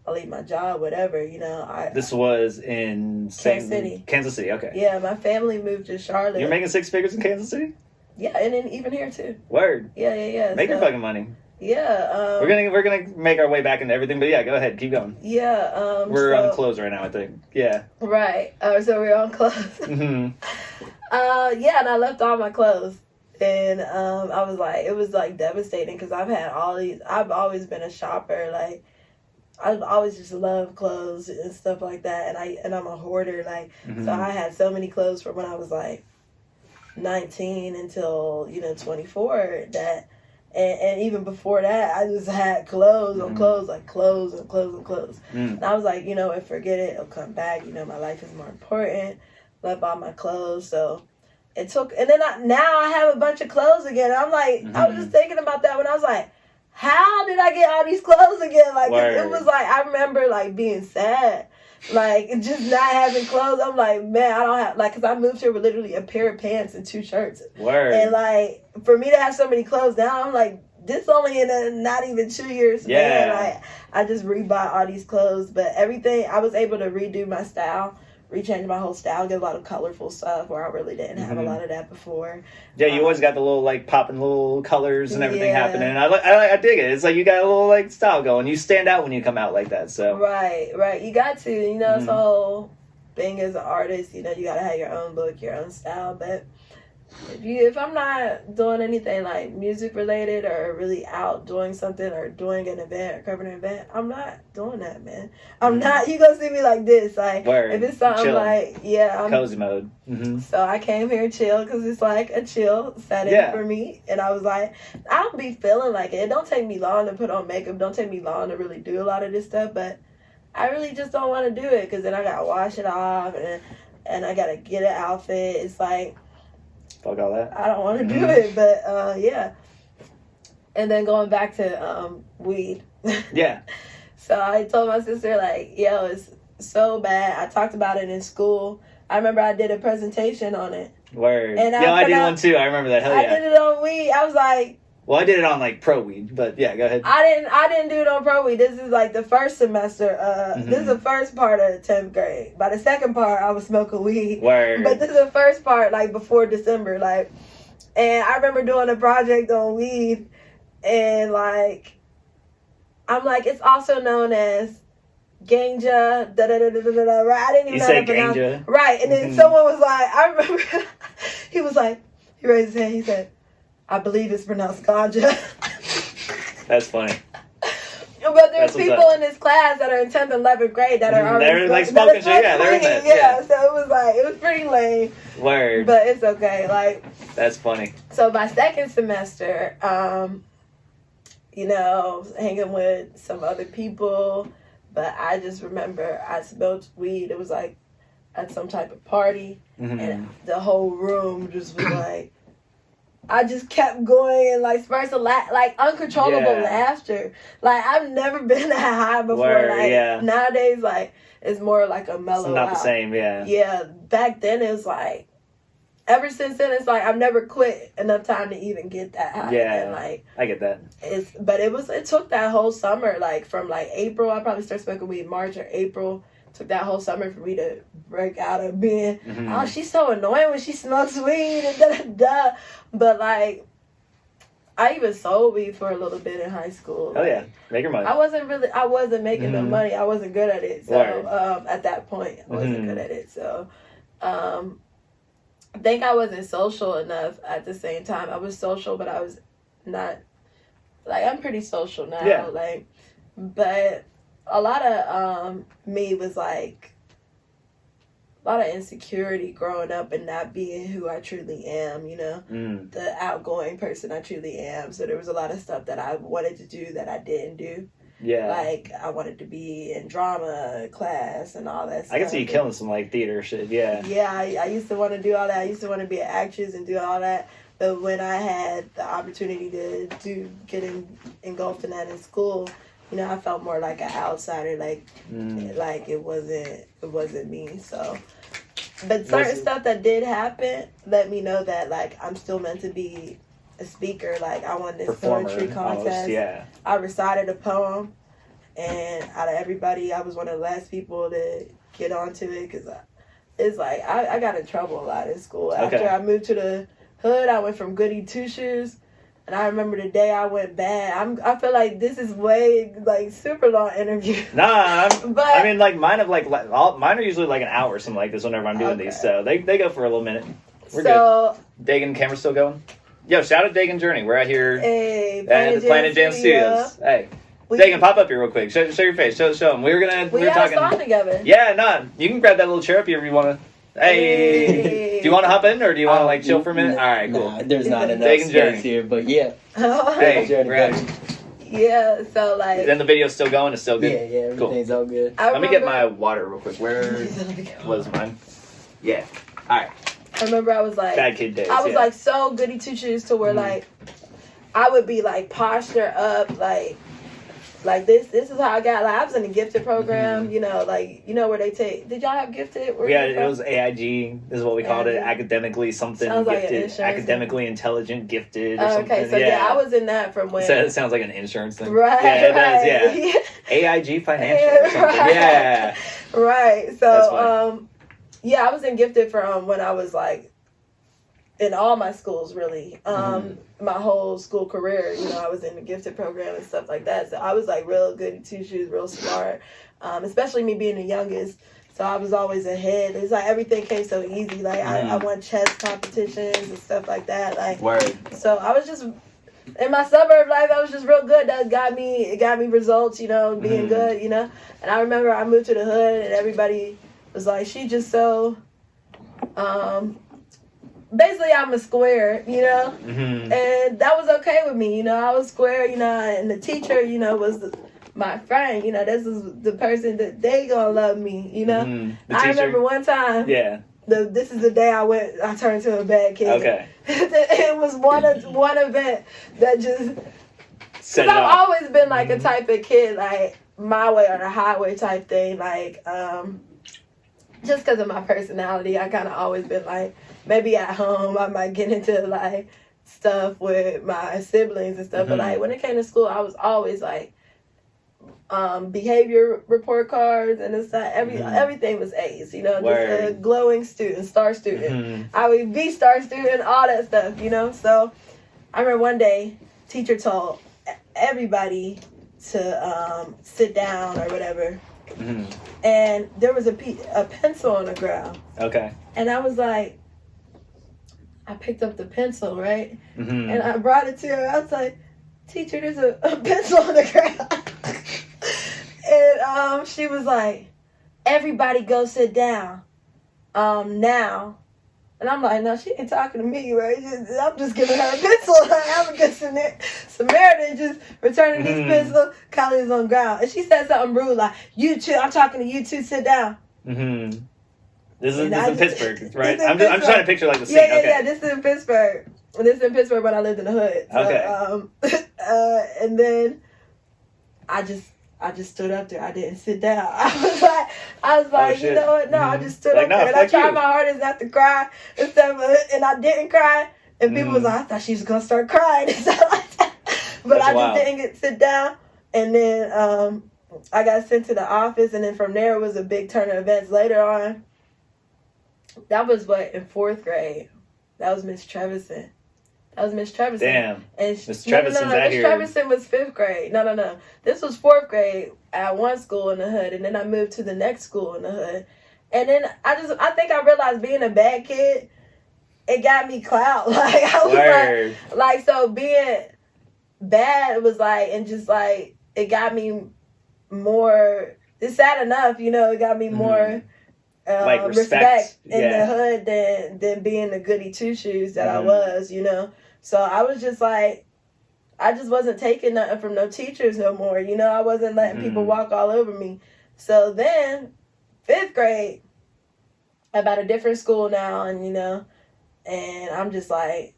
I'll leave my job, whatever, you know. This was in Kansas City. Kansas City, okay. Yeah, my family moved to Charlotte. You're making 6 figures in Kansas City? Yeah, and then even here too. Word. Yeah. Make your fucking money. Yeah. We're gonna make our way back into everything, but yeah, go ahead, keep going. Yeah. We're on clothes right now, I think. Yeah. Right. So we're on clothes. Yeah, and I left all my clothes. And I was like, it was like devastating because I've always been a shopper. Like, I've always just loved clothes and stuff like that. And I'm a hoarder. Like, so I had so many clothes from when I was like 19 until, 24 that, and even before that, I just had clothes on clothes, like clothes and clothes and clothes. And I was like, forget it. It'll come back. My life is more important. Left all my clothes. So it took, and then now I have a bunch of clothes again. I'm like, I was just thinking about that when I was like, how did I get all these clothes again? Like, it was like, I remember like being sad, like just not having clothes. I'm like, man, I don't have, like, because I moved here with literally a pair of pants and 2 shirts. Word. And like, for me to have so many clothes now, I'm like, this only in not even 2 years. Yeah. Man, like, I just rebought all these clothes, but everything, I was able to redo my style. Rechange my whole style, get a lot of colorful stuff where I really didn't have a lot of that before. Yeah, you always got the little like popping little colors and everything happening. I dig it. It's like you got a little like style going. You stand out when you come out like that. So right. You got to. It's the whole thing as an artist. You got to have your own look, your own style. But if I'm not doing anything like music related or really out doing something or doing an event or covering an event, I'm not doing that, man. I'm not. You gonna see me like this, like Word. if it's something like I'm cozy mode. So I came here chill because it's like a chill setting for me, and I was like, I don't be feeling like it. It don't take me long to put on makeup. Don't take me long to really do a lot of this stuff, but I really just don't want to do it because then I gotta wash it off and I gotta get an outfit. It's like, fuck all that. I don't want to do it, but yeah. And then going back to weed. Yeah. So I told my sister, like, yo, it's so bad. I talked about it in school. I remember I did a presentation on it. Word. And I did one too. I remember that. Hell yeah. I did it on weed. I was like, well, I did it on like pro weed, but yeah, go ahead. I didn't do it on pro weed. This is like the first semester. This is the first part of 10th grade. By the second part, I was smoking weed. Word. But this is the first part, like before December, like. And I remember doing a project on weed, and like, I'm like, it's also known as ganja. Da da da da da da. Right? I didn't even know how to pronounce it. Right, and then someone was like, I remember, he was like, he raised his hand. He said, I believe it's pronounced ganja. That's funny. But there's people in this class that are in 10th and 11th grade that are already they're like smoking shit. Yeah, they're in that. Yeah, so it was pretty lame. Word. But it's okay. Like, that's funny. So my second semester, hanging with some other people, but I just remember I smelled weed. It was like at some type of party, and the whole room just was like, I just kept going and like spurts of like uncontrollable laughter. Like I've never been that high before. Word, nowadays, like it's more like a mellow. It's not the same, yeah. Yeah, back then it was like. Ever since then, it's like I've never quit enough time to even get that high. Yeah, and like I get that. It took that whole summer, like from like April. I probably started smoking weed March or April. Took that whole summer for me to break out of being, oh, she's so annoying when she smokes weed and da da da. But like, I even sold weed for a little bit in high school. Oh yeah, make your money. I wasn't making no money. I wasn't good at it. So at that point, I wasn't good at it. So, I think I wasn't social enough at the same time. I was social, but I was not, like, I'm pretty social now. Yeah. Like, but a lot of me was like, a lot of insecurity growing up and not being who I truly am, the outgoing person I truly am. So there was a lot of stuff that I wanted to do that I didn't do. Yeah. Like, I wanted to be in drama class and all that stuff. I can see you killing some, like, theater shit, yeah. Yeah, I used to want to do all that. I used to want to be an actress and do all that. But when I had the opportunity to get engulfed in that in school, I felt more like an outsider. Like it wasn't me. So, but certain stuff that did happen let me know that, like, I'm still meant to be a speaker. Like, I won this poetry contest. Yeah. I recited a poem, and out of everybody, I was one of the last people to get onto it because it's like I got in trouble a lot in school. After I moved to the hood, I went from goody two shoes, and I remember the day I went bad. I feel like this is way like super long interview. Nah, I mean, like mine are usually like an hour or something like this whenever I'm doing these, so they go for a little minute. We're good. Dagan, camera's still going. Yo, shout out Dagan Journey. We're out here at the Planet Jam Studios. Hey, Dagan, pop up here real quick. Show your face. Show them. We were talking. A song together. Yeah, you can grab that little chair up here if you want to. Hey, do you want to hop in or do you want to like chill for a minute? All right, cool. Nah, there's not enough space here, but yeah. Hey, Journey. Yeah, so like. Then the video's still going. It's still good. Yeah, everything's all good. Let me get my water real quick. Where was mine? Yeah. All right. I remember I was like, bad kid days. I was like so goody two shoes to where like I would be like posture up like this is how I got, like I was in a gifted program, where they take, did y'all have gifted? Yeah, it was AIG, this is what we called it, academically something. Sounds gifted, like academically intelligent gifted or something. Okay, so I was in that from when. So it sounds like an insurance thing. Right. Yeah, it does, yeah. AIG Financial or something. Right. Yeah. Right, so I was in gifted from when I was like in all my schools really. My whole school career, I was in the gifted program and stuff like that. So I was like real good two shoes, real smart. Especially me being the youngest. So I was always ahead. It's like everything came so easy. Like I won chess competitions and stuff like that. Like Word. So I was just in my suburb life. I was just real good. That got me results. You know, being good. You know. And I remember I moved to the hood and everybody was like, she just so. Basically, I'm a square, you know, and that was okay with me, you know. I was square, you know, and the teacher, you know, was my friend, you know. This is the person that they gonna love me, you know. I remember one time, this is the day I turned to a bad kid. Okay, it was one event that just. Because I've always been like a type of kid, like my way or the highway type thing, like just because of my personality, I kind of always been like. Maybe at home I might get into like stuff with my siblings and stuff, but like when it came to school, I was always like behavior report cards and stuff. Everything was A's, you know, just a glowing student, star student. I would be star student, all that stuff, you know. So I remember one day, teacher told everybody to sit down or whatever, and there was a pencil on the ground. Okay, and I was like. I picked up the pencil, right? And I brought it to her. I was like, teacher, there's a pencil on the ground. And she was like, everybody go sit down now. And I'm like, no, she ain't talking to me, right? I'm just giving her a pencil. I'm a good Samaritan just returning these pencils, colors on the ground. And she said something rude like, you two, I'm talking to you two, sit down. This is in Pittsburgh, right? I'm just trying to picture like the scene. Yeah. This is in Pittsburgh. This is in Pittsburgh when I lived in the hood. So, okay. And then I just stood up there. I didn't sit down. I was like, you know what? No, I just stood up there and I tried my hardest not to cry and stuff, and I didn't cry. And people was like, I thought she was gonna start crying and stuff like that. But I just didn't sit down. And then I got sent to the office, and then from there it was a big turn of events later on. That was in 4th grade. That was Miss Trevison. Damn. And Miss Trevison's out here. Miss Trevison was 5th grade. No. This was 4th grade at one school in the hood, and then I moved to the next school in the hood. And then I think I realized being a bad kid, it got me clout. Like I was like so being bad was like, and just like it got me more. It's sad enough, you know. It got me more. Like respect in the hood than being the goody two shoes that I was, you know. So I was just like, I just wasn't taking nothing from no teachers no more, you know. I wasn't letting people walk all over me. So then, 5th grade, I'm at a different school now, and you know, and I'm just like,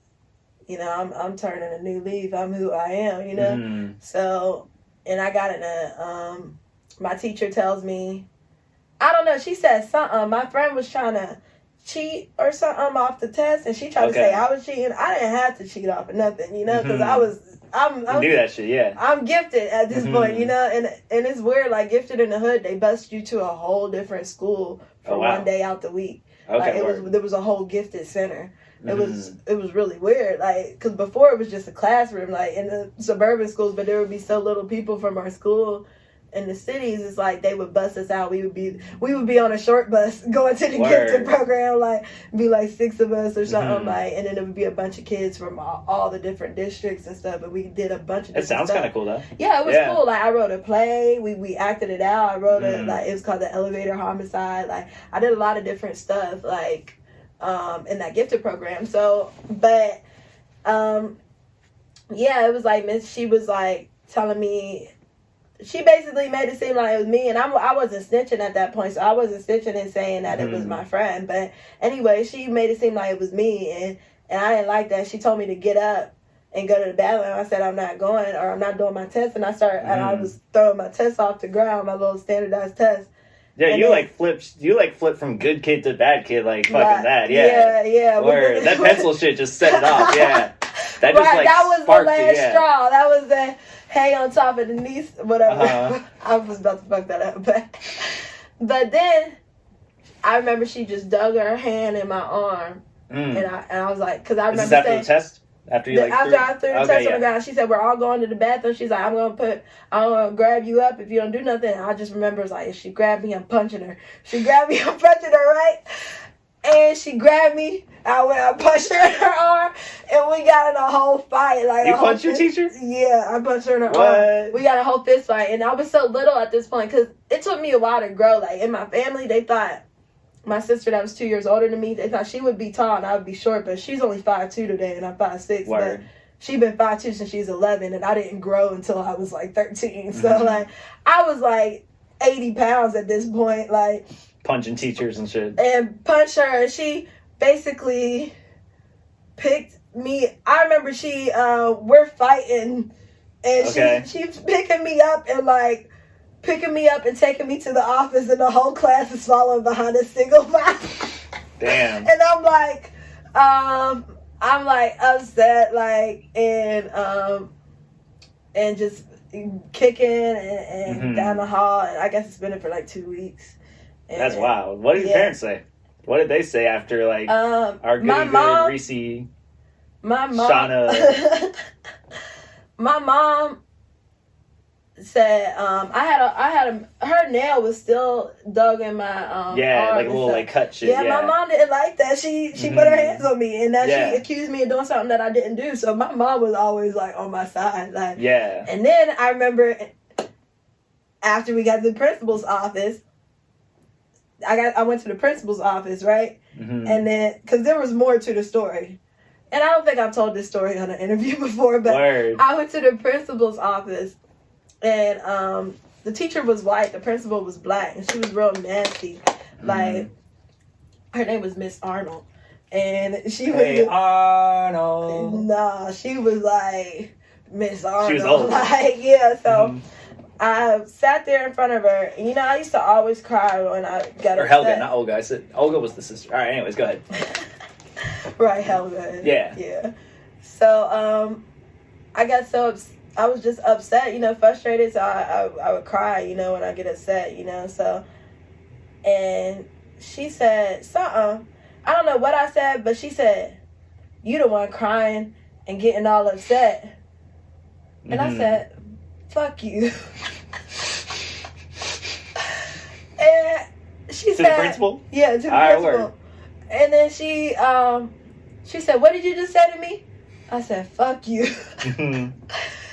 you know, I'm turning a new leaf. I'm who I am, you know. So, and I got in my teacher tells me. I don't know. She said something. My friend was trying to cheat or something off the test, and she tried to say I was cheating. I didn't have to cheat off of nothing, you know, because I'm do that shit, yeah. I'm gifted at this point, you know, and it's weird. Like gifted in the hood, they bust you to a whole different school for one day out the week. Okay, like there was a whole gifted center. It was really weird, like because before it was just a classroom, like in the suburban schools, but there would be so little people from our school. In the cities, it's like they would bust us out. We would be on a short bus going to the gifted program, like be like 6 of us or something, like, and then it would be a bunch of kids from all the different districts and stuff. But we did a bunch of. It sounds kind of cool though. Yeah, it was cool. Like I wrote a play. We acted it out. I wrote it like it was called The Elevator Homicide. Like I did a lot of different stuff like in that gifted program. So, but yeah, it was like she was like telling me. She basically made it seem like it was me, and I wasn't snitching at that point, so I wasn't snitching and saying that it was my friend. But anyway, she made it seem like it was me, and I didn't like that. She told me to get up and go to the bathroom. I said I'm not going, or I'm not doing my test, and I was throwing my test off the ground, my little standardized test. Yeah, and you flipped from good kid to bad kid, like fucking that. Yeah. Yeah. Word. That pencil shit just set it off. Yeah. That just that was the last straw. That was the hay on top of the knee, whatever. I was about to fuck that up, but then I remember she just dug her hand in my arm, and I was like, because I remember saying, the test. After you after I threw the test on the ground, she said, we're all going to the bathroom. She's like, I'm gonna grab you up if you don't do nothing. And I just remember, it's like, if she grabbed me, I'm punching her. She grabbed me, I'm punching her, right? And she grabbed me. I punched her in her arm, and we got in a whole fight. Like, you punched your teacher? Yeah, I punched her in her arm. We got a whole fist fight, and I was so little at this point because it took me a while to grow. Like, in my family, they thought my sister that was 2 years older than me, they thought she would be tall and I would be short, but she's only 5'2" today, and I'm 5'6". But she been 5'2" since she's 11, and I didn't grow until I was like 13. So like, I was like 80 pounds at this point, like punching teachers and shit. And punched her, and she basically picked me. I remember we're fighting, and she's picking me up and taking me to the office, and the whole class is following behind a single file. Damn. And I'm like upset, like, and just kicking and down the hall. And I guess it's been for like 2 weeks. And that's wild. What did your parents say? What did they say after, like, our good ReeCee, my mom, Shauna? My mom said, her nail was still dug in my arm, like a little like cut shit. Yeah, my mom didn't like that. She put her hands on me, and she accused me of doing something that I didn't do. So my mom was always like on my side, like. Yeah. And then I remember after we got to the principal's office, I went to the principal's office, right? And then, because there was more to the story. And I don't think I've told this story on an interview before, but I went to the principal's office, and the teacher was white, the principal was black, and she was real nasty. Like, her name was Miss Arnold. And she was... Arnold. Nah, she was like Miss Arnold. She was old. Like, yeah, so... I sat there in front of her, and I used to always cry when I got upset. Or Helga, not Olga. I said Olga was the sister. All right, anyways, go ahead. Right, Helga. Yeah. Yeah. So, I got I was just upset, frustrated, so I would cry, when I get upset, so. And she said something. I don't know what I said, but she said, "You the one crying and getting all upset." And I said, "Fuck you." And she said, to the principal? Yeah, to the principal. And then she said, "What did you just say to me?" I said, "Fuck you."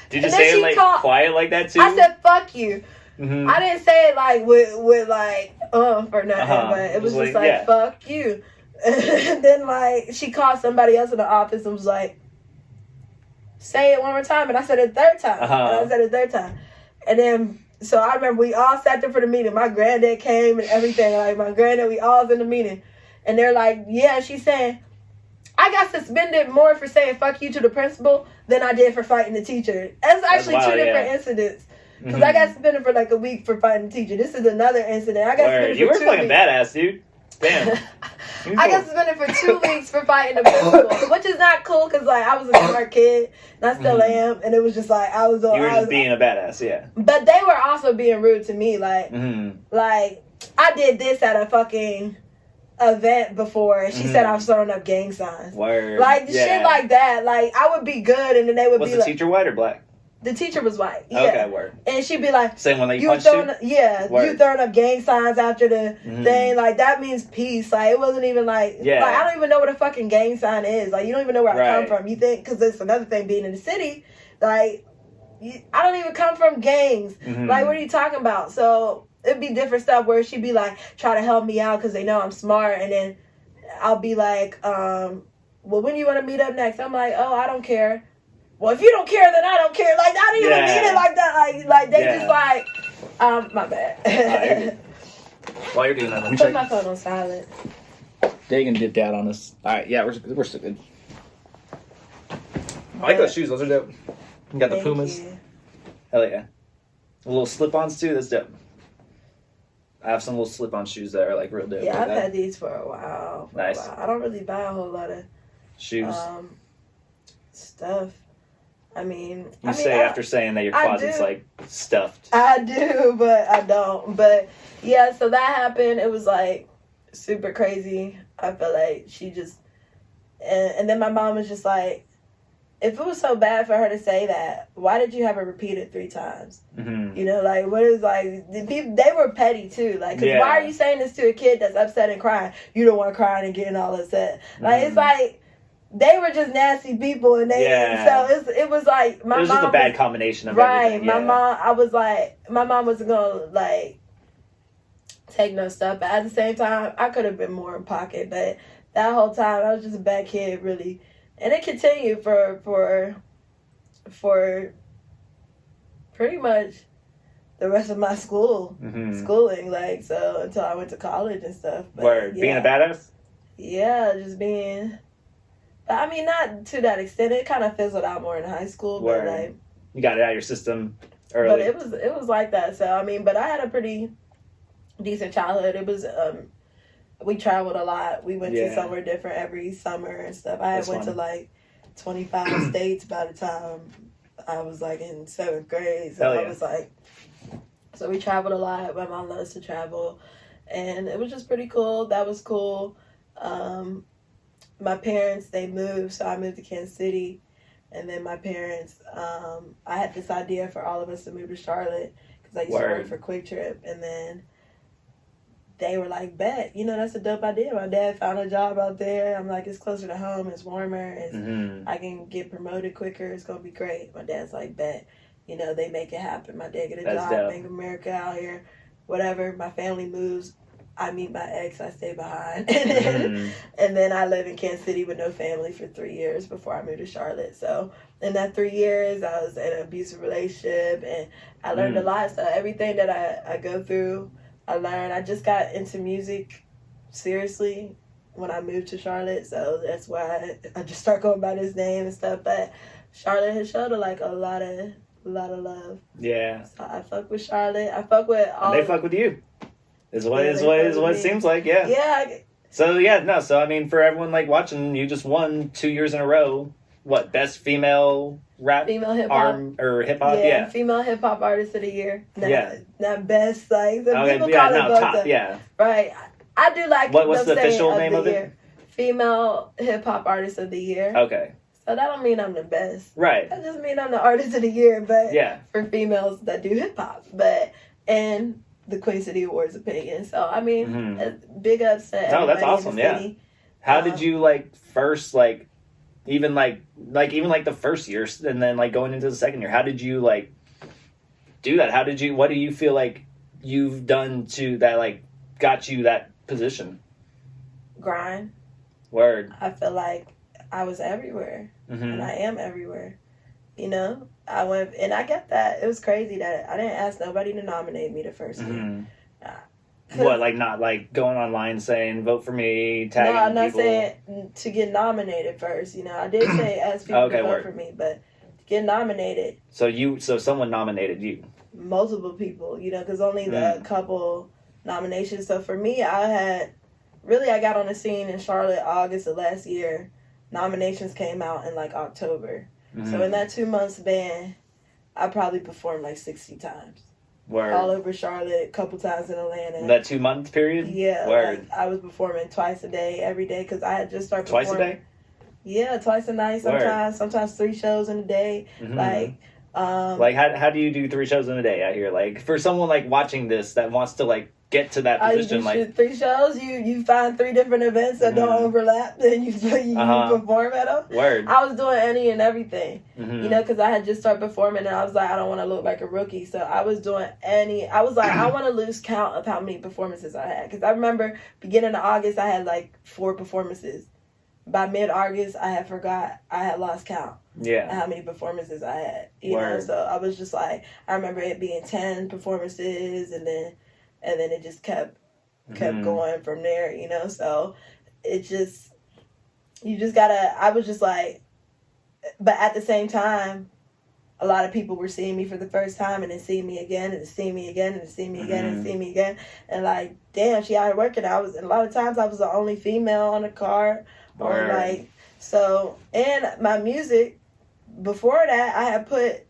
Did you say it like quiet like that too? I said, "Fuck you." I didn't say it like with like or nothing, but it was just like "fuck you." And then like she called somebody else in the office and was like, "Say it one more time." And I said it third time. And then, so I remember we all sat there for the meeting. My granddad came and everything. Like, my granddad, we all was in the meeting. And they're like, yeah, she's saying, I got suspended more for saying fuck you to the principal than I did for fighting the teacher. That's actually two different incidents. Because I got suspended for like a week for fighting the teacher. This is another incident. I got suspended you for were 2 fucking weeks. badass, dude. Damn. I got suspended for 2 weeks for fighting the principal, which is not cool because like I was a smart kid and I still am, and it was just like I was being a badass, yeah. But they were also being rude to me, like like I did this at a fucking event before, and she said I was throwing up gang signs. Word. Like shit like that. Like I would be good, and then they would be like. Was the teacher white or black? The teacher was white. Yeah. Okay, word. And she'd be like, same one that you punched too? Yeah, word. You throwing up gang signs after the thing. Like, that means peace. Like, it wasn't even like, like, I don't even know what a fucking gang sign is. Like, you don't even know where I come from. You think, because it's another thing being in the city, like, I don't even come from gangs. Like, what are you talking about? So, it'd be different stuff where she'd be like, try to help me out because they know I'm smart. And then I'll be like, well, when do you want to meet up next? I'm like, oh, I don't care. Well, if you don't care, then I don't care. Like, I didn't even mean it like that. Like they just like, my bad. While you're doing that, let me put my phone on silent. Dagan dipped out on us. All right, yeah, we're still good. I like those shoes. Those are dope. You got the Pumas. Hell yeah. Little slip-ons too. That's dope. I have some little slip-on shoes that are like real dope. Yeah, like I've had these for a while. Nice. I don't really buy a whole lot of shoes stuff. I mean, after saying that your closet's like stuffed. I do, but I don't. But yeah, so that happened. It was like super crazy. I feel like she just, and then my mom was just like, if it was so bad for her to say that, why did you have her repeat it 3 times? Mm-hmm. You know, like, what is, like, they were petty, too. Like, because why are you saying this to a kid that's upset and crying? You don't want crying and getting all upset. Like, it's like, they were just nasty people, and so it was like, my mom. It was just a bad combination of everything. Right, my mom wasn't going to, like, take no stuff. But at the same time, I could have been more in pocket, but that whole time, I was just a bad kid, really. And it continued for pretty much the rest of my schooling, like, so until I went to college and stuff. But, being a badass? Yeah, just being. I mean, not to that extent. It kind of fizzled out more in high school, but like you got it out of your system early. But it was like that. So I mean, but I had a pretty decent childhood. It was we traveled a lot. We went to somewhere different every summer and stuff. I went to like 25 states by the time I was like in 7th grade. So I was like, so we traveled a lot. My mom let us to travel, and it was just pretty cool. That was cool. My parents, they moved, so I moved to Kansas City, and then my parents, I had this idea for all of us to move to Charlotte because I used to work for Quick Trip, and then they were like, bet, you know, that's a dope idea. My dad found a job out there. I'm like, it's closer to home, it's warmer, I can get promoted quicker, it's going to be great. My dad's like, bet, you know, they make it happen. My dad get a job, make America out here, whatever. My family moves. I meet my ex, I stay behind. And then I live in Kansas City with no family for 3 years before I moved to Charlotte. So in that 3 years, I was in an abusive relationship, and I learned a lot. So everything that I go through, I learned. I just got into music seriously when I moved to Charlotte. So that's why I just start going by this name and stuff. But Charlotte has showed like a lot of love. Yeah. So I fuck with Charlotte. I fuck with all. And they fuck with you. Is what it seems like, yeah. Yeah. So I mean, for everyone like watching, you just won 2 years in a row. What, best female rap? Female hip hop or hip hop? Yeah. Female hip hop artist of the year. Not best, like people call it top. Right. I do like. What's the official name of it? Female hip hop artist of the year. Okay. So that don't mean I'm the best. Right. That just mean I'm the artist of the year, but for females that do hip hop, and the Queen City Awards opinion. So I mean, big ups to everybody. No, that's awesome. Yeah. How did you first even the first year, and then going into the second year? How did you do that? What do you feel like you've done to that got you that position? Grind. Word. I feel like I was everywhere, and I am everywhere. You know, I went, and I get that. It was crazy that I didn't ask nobody to nominate me the first year. What, not going online saying, vote for me, tagging people? No, I'm not saying to get nominated first. You know, I did say ask people to vote for me, but to get nominated. So someone nominated you? Multiple people, you know, because only the couple nominations. So for me, I got on the scene in Charlotte August of last year. Nominations came out in October. So in that 2 month span, I probably performed 60 times. Word. All over Charlotte, a couple times in Atlanta. That 2 month period? Yeah. Word. I was performing twice a day, every day, because I had just started performing. Twice a day? Yeah, twice a night sometimes. Word. Sometimes 3 shows in a day. How do you do 3 shows in a day out here? For someone watching this that wants to get to that position, you shoot 3 shows. You find 3 different events that don't overlap, then you perform at them. Word. I was doing any and everything, you know, because I had just started performing, and I was like, I don't want to look like a rookie, so I was doing any. I was like, I want to lose count of how many performances I had, because I remember beginning of August I had 4 performances. By mid-August, I had lost count. Yeah. How many performances I had, you know. So I was just I remember it being 10 performances, and then it just kept going from there, you know. So it just, you just gotta. I was just but at the same time, a lot of people were seeing me for the first time, and then seeing me again, and seeing me again, and seeing me again, and seeing me again, and damn, she out here working. And a lot of times I was the only female on the car. Or so, and my music before that, I had put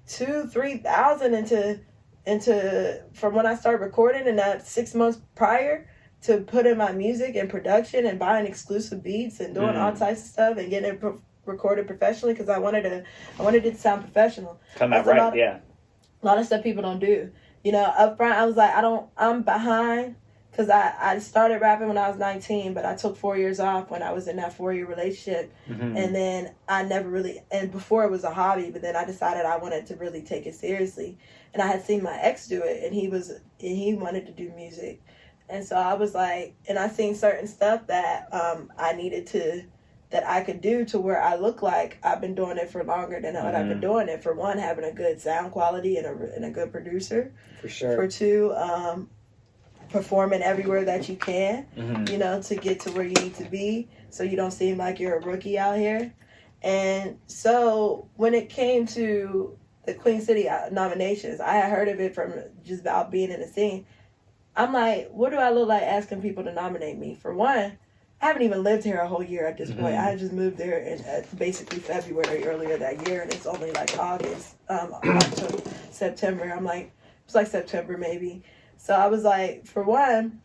2,000-3,000 into from when I started recording, and that 6 months prior, to put in my music and production and buying exclusive beats and doing all types of stuff and getting it recorded professionally because I wanted it to sound professional. Come out right, yeah. A lot of stuff people don't do. You know, up front, I was like, I'm behind because I started rapping when I was 19, but I took 4 years off when I was in that 4-year relationship. And then I never really, and before it was a hobby, but then I decided I wanted to really take it seriously. And I had seen my ex do it, and he wanted to do music. And so I was like, and I seen certain stuff that that I could do to where I look like I've been doing it for longer than what I've been doing it. For one, having a good sound quality and a good producer. For sure. For two, performing everywhere that you can, you know, to get to where you need to be so you don't seem like you're a rookie out here. And so when it came to the Queen City nominations, I had heard of it from just about being in the scene. I'm like, what do I look like asking people to nominate me? For one, I haven't even lived here a whole year at this point. I just moved there in basically February earlier that year, and it's only like August, October, September. I'm like, it's like September maybe. So I was like, for one,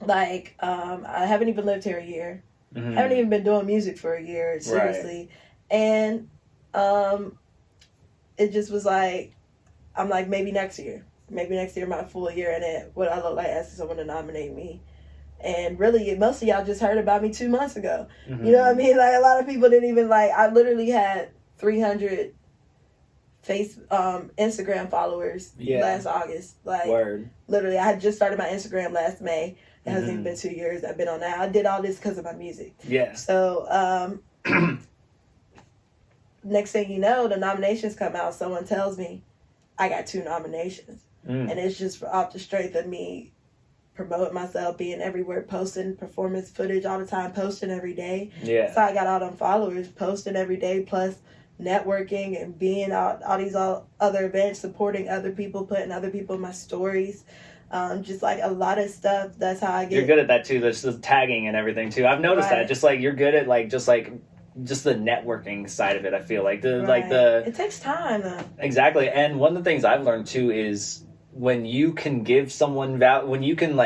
like, I haven't even lived here a year. I haven't even been doing music for a year, seriously. Right. And it just was like, I'm like, maybe next year, my full year in it, what I look like asking someone to nominate me. And really, most of y'all just heard about me 2 months ago. You know what I mean? Like, a lot of people didn't even, like, I literally had 300 Instagram followers last August. Like, literally, I had just started my Instagram last May. It hasn't even been 2 years I've been on that. I did all this because of my music. Yeah. So, next thing you know, the nominations come out. Someone tells me I got 2 nominations. And it's just off the strength of me promoting myself, being everywhere, posting performance footage all the time, posting every day. Yeah. So I got all them followers, posting every day, plus networking and being out all these other events, supporting other people, putting other people in my stories. Just like a lot of stuff. That's how I get. You're good at that too. There's the tagging and everything too. I've noticed that. Just like you're good at just the networking side of it. I feel like it takes time though. Exactly. And one of the things I've learned too is when you can give someone when you can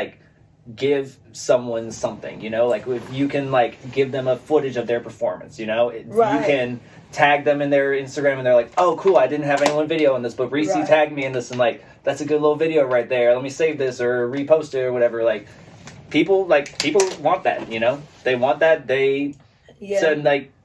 give someone something, you know, like if you can give them a footage of their performance, you know, you can tag them in their Instagram and they're like, oh cool, I didn't have anyone video in this, but ReeCee tagged me in this, and that's a good little video right there, let me save this or repost it or whatever. People want that, you know, they want that.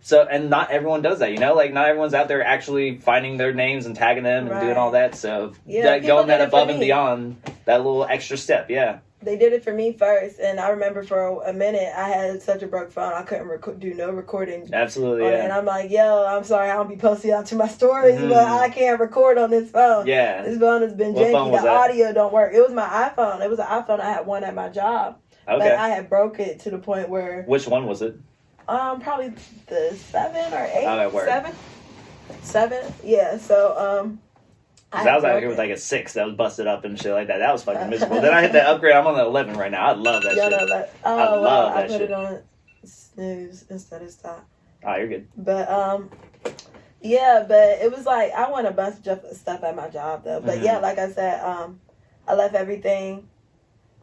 So and not everyone does that, you know, not everyone's out there actually finding their names and tagging them and doing all that. So going that above and beyond, that little extra step. They did it for me first, and I remember for a minute I had such a broke phone I couldn't do no recording. Absolutely, And I'm like, yo, I'm sorry, I don't be posting out to my stories, but I can't record on this phone. Yeah, this phone has been janky. The audio don't work. It was my iPhone. It was an iPhone. I had one at my job, but I had broke it to the point where. Which one was it? Probably the 7 or 8. Oh, that worked. 7. Yeah. So I was out here with a 6 that was busted up and shit like that. That was fucking miserable. Then I hit that upgrade. I'm on the 11 right now. I love that shit. I love that shit. I put it on snooze instead of stop. Oh, you're good. But yeah, but it was I want a bunch of stuff at my job though. But yeah, like I said, I left everything.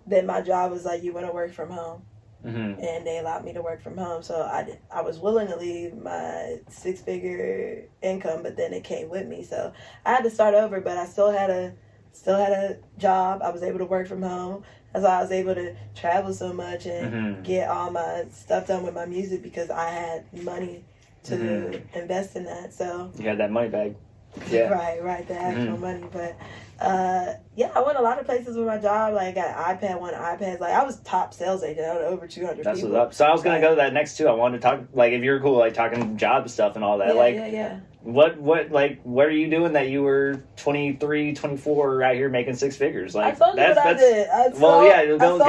Then my job was you want to work from home. And they allowed me to work from home, so I was willing to leave my 6-figure income, but then it came with me, so I had to start over. But I still had a job. I was able to work from home. That's why I was able to travel so much and get all my stuff done with my music, because I had money to invest in that. So you had that money bag. Yeah. Right, the actual money. But yeah, I went a lot of places with my job. I got an iPad, one iPads. I was top sales agent. I had over 200 That's people. What's up. So I was gonna go to that next too. I wanted to talk if you're cool, talking job stuff and all that. Yeah. What are you doing that you were 23, 24 out here making 6 figures? I told you what I did. Go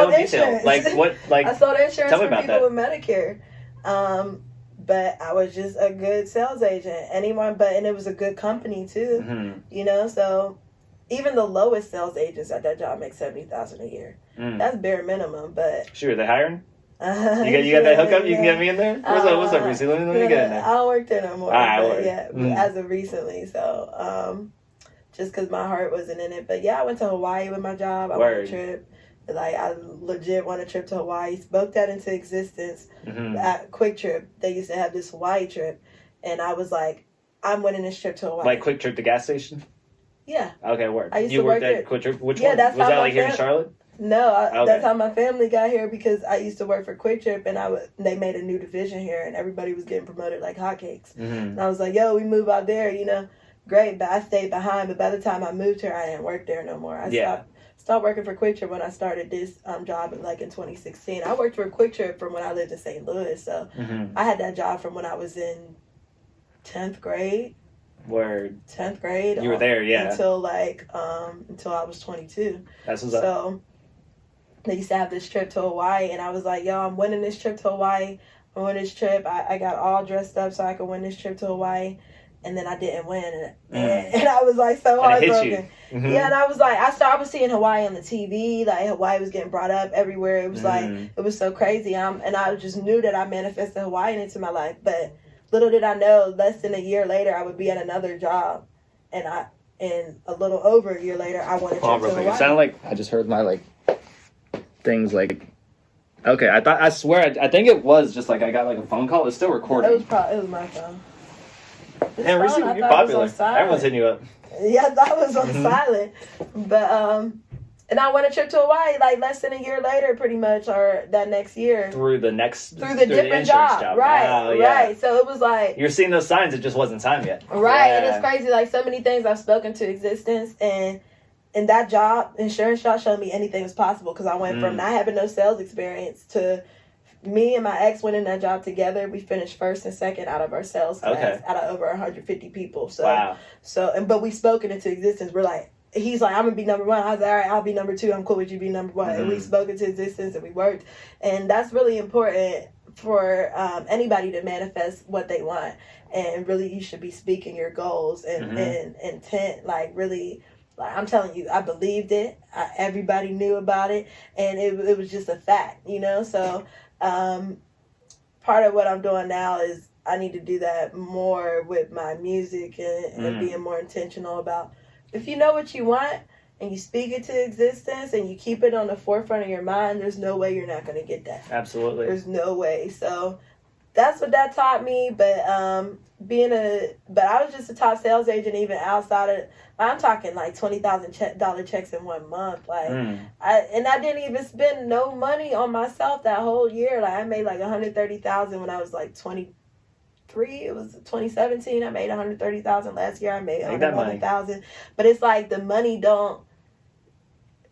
in detail. I sold insurance for people with Medicare. But I was just a good sales agent. And it was a good company too. You know, so even the lowest sales agents at that job make $70,000 a year. That's bare minimum. But sure, they're hiring. You got that hookup? You can get me in there. What's up, ReeCee? Let me get in there. I don't work there no more. As of recently. So just because my heart wasn't in it. But yeah, I went to Hawaii with my job. I went on a trip Like, I legit want a trip to Hawaii. Spoke that into existence. Mm-hmm. At Quick Trip, they used to have this Hawaii trip. And I was like, I'm winning this trip to Hawaii. Like Quick Trip, the gas station? Yeah. Okay, word. I used you to worked work at there. Quick Trip? Which Yeah, one? that's Was how that my like here in Charlotte? No, Okay. That's how my family got here, because I used to work for Quick Trip, and they made a new division here, and everybody was getting promoted like hotcakes. Mm-hmm. And I was like, yo, we move out there, you know, great, but I stayed behind. But by the time I moved here, I didn't work there no more. I stopped working for Quick Trip when I started this job in 2016. I worked for Quick Trip from when I lived in St. Louis, so Mm-hmm. I had that job from when I was in 10th grade. Word. 10th grade. You were there, yeah. Until I was 22. That's what's up. So they used to have this trip to Hawaii, and I was like, yo, I'm winning this trip to Hawaii. I'm winning this trip. I got all dressed up so I could win this trip to Hawaii. And then I didn't win. And I was like so heartbroken. Mm-hmm. Yeah, and I was like, I was seeing Hawaii on the TV. Like, Hawaii was getting brought up everywhere. It was like, it was so crazy. And I just knew that I manifested Hawaii into my life. But little did I know, less than a year later, I would be at another job. And a little over a year later, I wanted to trip to Hawaii. It sounded like I just heard my things okay, I swear I think it was just I got a phone call. It's still recording. It was my phone. And ReeCee, you're popular. Everyone's hitting you up. Yeah, that was on silent. But and I went a trip to Hawaii less than a year later, pretty much, or that next year. Through the different job. Right. Wow, yeah. Right. So it was like, you're seeing those signs, it just wasn't time yet. Right. Yeah. And it's crazy, so many things I've spoken to existence, and that job, insurance job, showed me anything was possible, because I went from not having no sales experience to me and my ex went in that job together. We finished first and second out of our sales class out of over 150 people. So, wow. But we spoke it into existence. We're like, he's like, I'm gonna be number one. I was like, all right, I'll be number two. I'm cool with you being number one. And we spoke into existence, and we worked. And that's really important for anybody to manifest what they want. And really, you should be speaking your goals and intent. Really, I'm telling you, I believed it. Everybody knew about it, and it was just a fact, So part of what I'm doing now is I need to do that more with my music and being more intentional about, if you know what you want and you speak it to existence and you keep it on the forefront of your mind, there's no way you're not going to get that. Absolutely. There's no way. So that's what that taught me. But I was just a top sales agent even outside of, I'm talking $20,000 checks in 1 month. I didn't even spend no money on myself that whole year. I made $130,000 when I was 23. It was 2017. I made $130,000 last year. I made $111,000. But it's the money don't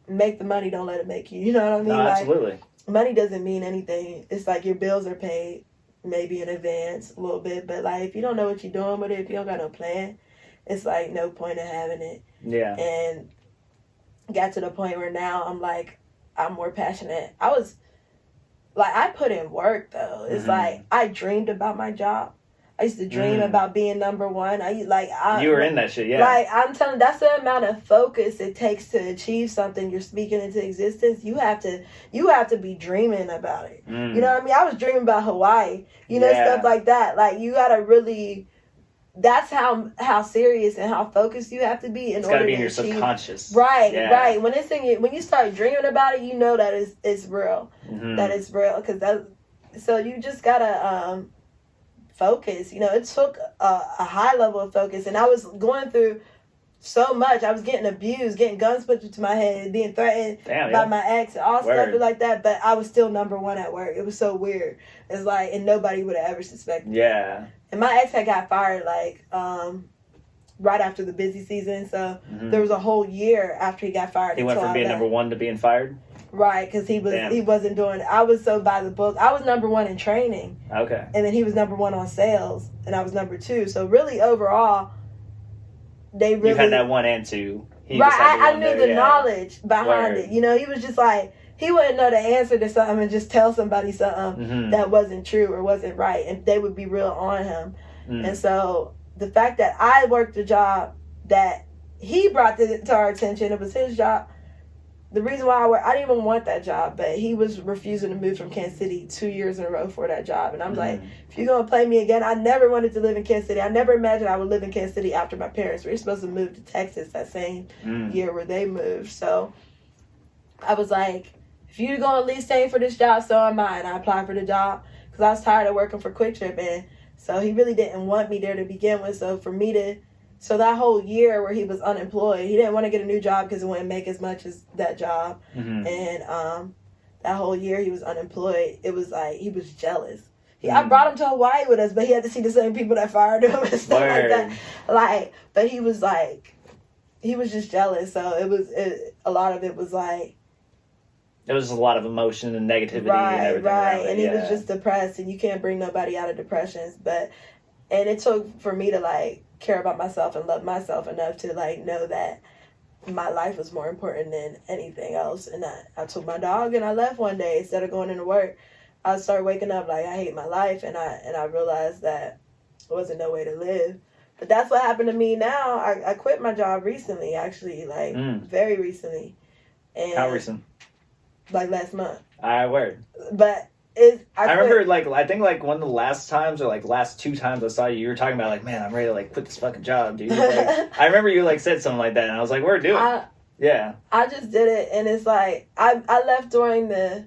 make the money, don't let it make you. You know what I mean? No, absolutely. Money doesn't mean anything. It's your bills are paid maybe in advance a little bit, but if you don't know what you're doing with it, if you don't got no plan, it's no point in having it. Yeah. And got to the point where now I'm more passionate. I was I put in work though. It's I dreamed about my job. I used to dream about being number one. You were in that shit, yeah. I'm telling, that's the amount of focus it takes to achieve something you're speaking into existence. You have to be dreaming about it. You know what I mean? I was dreaming about Hawaii, stuff like that. You gotta really, that's how serious and how focused you have to be in order to achieve. It's gotta be in your subconscious. Right, right. When when you start dreaming about it, you know that it's real. That it's real, so you just gotta focus. It took a high level of focus, and I was going through so much. I was getting abused, getting guns put into my head, being threatened by my ex, and all stuff like that, but I was still number one at work. It was so weird. It's and nobody would have ever suspected. Yeah. And my ex had got fired right after the busy season, so there was a whole year after he got fired. He went from being number one to being fired? Right, because he wasn't doing. I was so by the book. I was number one in training. Okay. And then he was number one on sales, and I was number two. So really, overall, they really. You had that 1 and 2. I knew the knowledge behind it. He was just he wouldn't know the answer to something and just tell somebody something that wasn't true or wasn't right, and they would be real on him. And so the fact that I worked a job that he brought to our attention, it was his job. The reason why I didn't even want that job, but he was refusing to move from Kansas City 2 years in a row for that job. And I'm like, if you're going to play me again, I never wanted to live in Kansas City. I never imagined I would live in Kansas City after my parents were supposed to move to Texas that same year where they moved. So I was like, if you're going to leave staying for this job, so am I. And I applied for the job because I was tired of working for Quick Trip. And so he really didn't want me there to begin with. So for me to, so that whole year where he was unemployed, he didn't want to get a new job because it wouldn't make as much as that job. Mm-hmm. And that whole year he was unemployed, it was like he was jealous. I brought him to Hawaii with us, but he had to see the same people that fired him and stuff like that. Like, but he was like, he was just jealous. So a lot of it was like, it was a lot of emotion and negativity and everything. Right. And he was just depressed, and you can't bring nobody out of depressions. And it took for me to like care about myself and love myself enough to like know that my life was more important than anything else. And I took my dog and I left one day instead of going into work. I started waking up like I hate my life, and I realized that it wasn't no way to live. But that's what happened to me now. I quit my job recently, actually, like very recently. And how recent? Like last month. Word. But I remember like I think like one of the last times or like last 2 times I saw you were talking about like, man, I'm ready to like quit this fucking job, dude. Like, I remember you like said something like that, and I was like, we're doing it. Yeah. I just did it, and it's like I left during the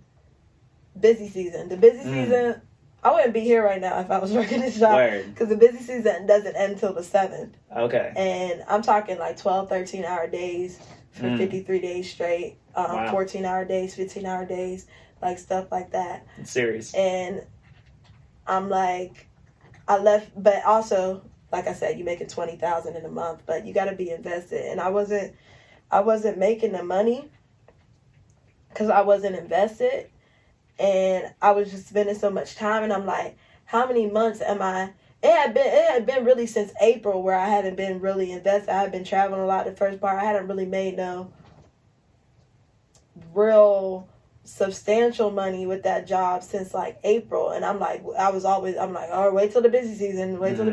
busy season. The busy season, I wouldn't be here right now if I was working this job. Because the busy season doesn't end until the 7th. Okay. And I'm talking like 12, 13-hour days for 53 days straight. 14-hour days, 15-hour days, like stuff like that. It's serious. And I'm like, I left, but also, like I said, you making $20,000 in a month, but you got to be invested. And I wasn't making the money because I wasn't invested. And I was just spending so much time, and I'm like, how many months am I? It had been really since April where I hadn't been really invested. I had been traveling a lot the first part. I hadn't really made no real substantial money with that job since like April. And I'm like, I'm like, oh, wait till the busy season. Like, then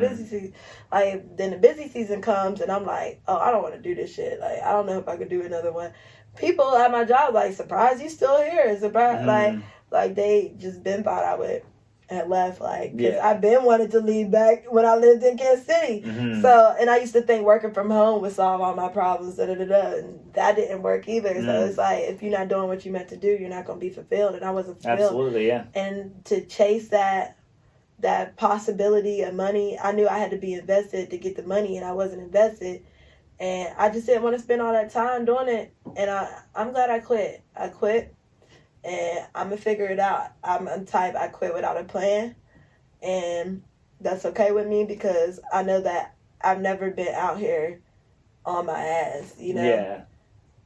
the busy season comes, and I'm like, oh, I don't want to do this shit. Like, I don't know if I could do another one. People at my job like, surprised you still here. Surprised, like they just been thought I would have left, like, because I've been wanted to leave back when I lived in Kansas City. So, and I used to think working from home would solve all my problems, and that didn't work either. So it's like, if you're not doing what you meant to do, you're not going to be fulfilled, and I wasn't fulfilled. Absolutely, yeah. And to chase that possibility of money, I knew I had to be invested to get the money, and I wasn't invested. And I just didn't want to spend all that time doing it. And I'm glad I quit. I quit. And I'm going to figure it out. I'm the type, I quit without a plan. And that's okay with me because I know that I've never been out here on my ass, you know? Yeah.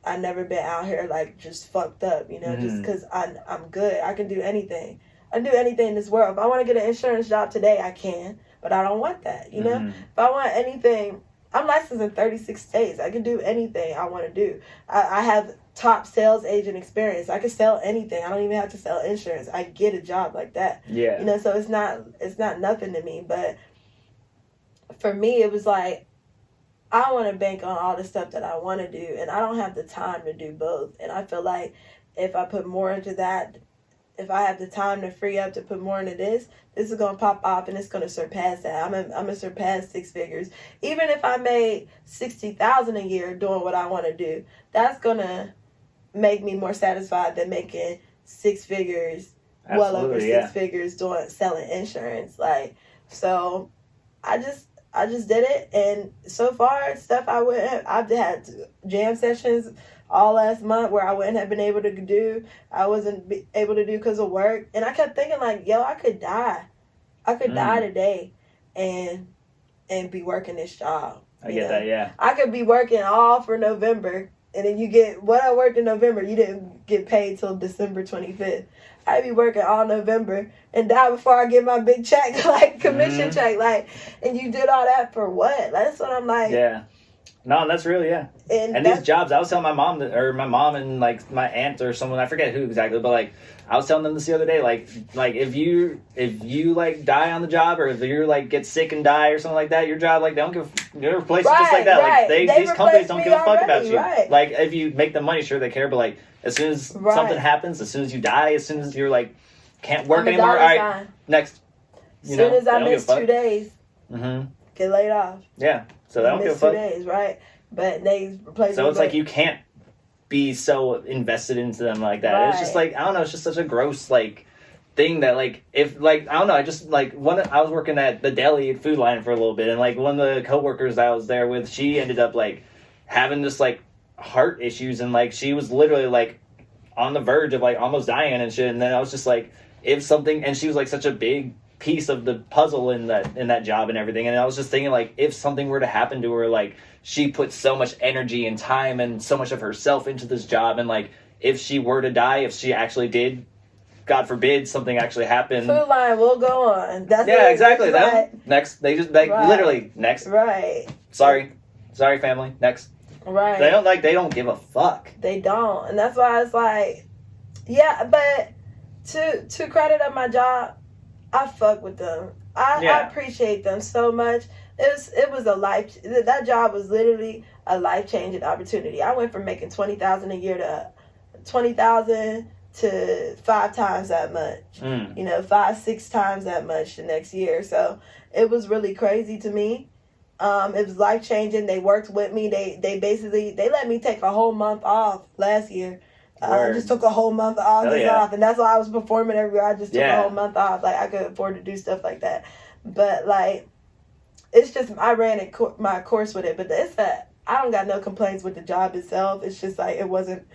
I've never been out here, like, just fucked up, you know? Just because I'm good. I can do anything. I can do anything in this world. If I want to get an insurance job today, I can. But I don't want that, you know? If I want anything... I'm licensed in 36 states. I can do anything I want to do. I have top sales agent experience. I can sell anything. I don't even have to sell insurance. I get a job like that. Yeah. You know, so it's not nothing to me. But for me, it was like, I want to bank on all the stuff that I want to do, and I don't have the time to do both. And I feel like if I put more into that, if I have the time to free up to put more into this is going to pop off, and it's going to surpass that. I'm going to surpass 6 figures. Even if I made $60,000 a year doing what I want to do, that's going to make me more satisfied than making 6 figures, well over 6 figures selling insurance. Like, so I just did it, and so far stuff I've had jam sessions all last month where I wouldn't have been able to do. I wasn't able to do because of work. And I kept thinking like, yo, I could die. I could die today and be working this job. I get that, yeah. I could be working all for November, and then you get what I worked in November, you didn't get paid till December 25th. I'd be working all November and die before I get my big check, like commission check. Like, and you did all that for what? That's what I'm like. Yeah. No, that's real, yeah. And these jobs, I was telling my mom and like my aunt or someone, I forget who exactly, but like I was telling them this the other day, like if you like die on the job, or if you like get sick and die or something like that, your job, like they don't give, they're replaced just like that. Right. Like these companies don't give a fuck about you. Right. Like if you make them money, sure they care, but like as soon as something happens, as soon as you die, as soon as you're like can't work anymore, all right, next. As soon as I miss 2 days, get laid off. Yeah. So they don't give a fuck. 2 days, right? But they replace. So it's like you can't be so invested into them like that. It's just like, I don't know, it's just such a gross like thing that like if like I don't know, I just like I was working at the deli food line for a little bit, and like one of the coworkers that I was there with, she ended up like having this like heart issues, and like she was literally like on the verge of like almost dying and shit. And then I was just like, if something, and she was like such a big piece of the puzzle in that job and everything, and I was just thinking like, if something were to happen to her, like she put so much energy and time and so much of herself into this job, and like if she were to die, if she actually did, God forbid, something actually happened, food line will go on. That's exactly. Right. Next, they just like literally next. Right. Sorry family. Next. Right. They don't give a fuck. They don't, and that's why it's like, yeah. But to credit up my job, I fuck with them. I appreciate them so much. It was that job was literally a life-changing opportunity. I went from making $20,000 a year to $20,000 to 5 times that much. 5-6 times that much the next year. So it was really crazy to me. It was life-changing. They worked with me. They basically let me take a whole month off last year. I just took a whole month of August off, and that's why I was performing everywhere. I just took a whole month off. Like, I could afford to do stuff like that. But like, it's just, I ran my course with it. But I don't got no complaints with the job itself. It's just like, it wasn't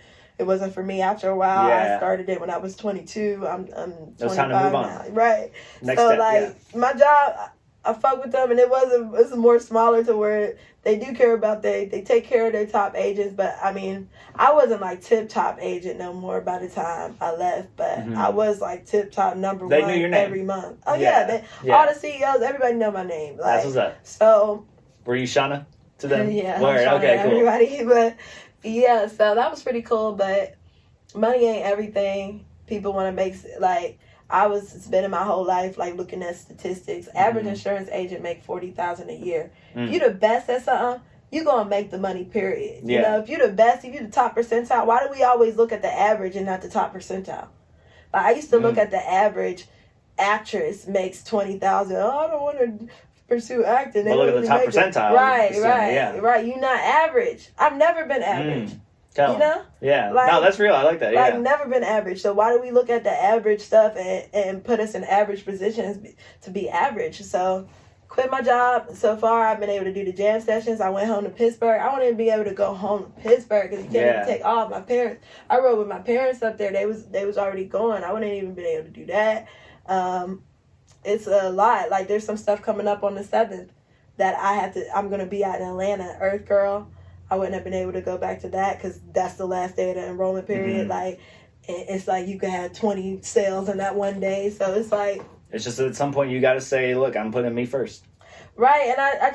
for me. After a while, I started it when I was 22. I'm 25 time to move on now. Right. Next so step, like my job, I fuck with them, and it was more smaller to where they do care about they take care of their top agents. But I mean, I wasn't like tip top agent no more by the time I left, but I was like tip top number they 1 knew your name. every month. Oh yeah. All the CEOs, everybody know my name. Like, that's what's up. So were you Shauna to them? Yeah. Word. Okay, cool. Everybody, but yeah, so that was pretty cool. But money ain't everything. People want to make like. I was spending my whole life like looking at statistics. Average insurance agent make $40,000 a year. If you're the best at something, you're gonna make the money. Period. You know, if you're the best, if you're the top percentile, why do we always look at the average and not the top percentile? Like, I used to look at the average actress makes $20,000. Oh, I don't want to pursue acting. Well, look at the top percentile. Right. You're not average. I've never been average. You know? Yeah. Like, no, that's real. I like that. Like, never been average. So why do we look at the average stuff and put us in average positions to be average? So quit my job. So far, I've been able to do the jam sessions. I went home to Pittsburgh. I wouldn't even be able to go home to Pittsburgh because you can't even take off. My parents, I rode with my parents up there. They was already going. I wouldn't even been able to do that. It's a lot. Like, there's some stuff coming up on the 7th that I'm going to be out in Atlanta. Earth Girl. I wouldn't have been able to go back to that because that's the last day of the enrollment period. Like, it's like you could have 20 sales in that one day. So it's like, it's just at some point you got to say, look, I'm putting me first. Right. And I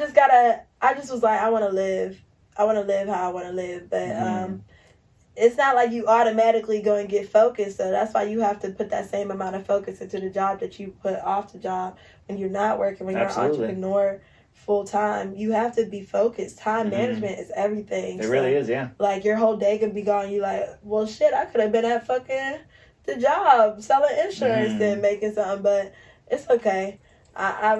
just was like, I want to live how I want to live. But it's not like you automatically go and get focused. So that's why you have to put that same amount of focus into the job that you put off the job when you're not working, when you're an entrepreneur full time. You have to be focused. Time management is everything. It really is, yeah. Like, your whole day could be gone. You like, well, shit, I could have been at fucking the job selling insurance and making something, but it's okay. I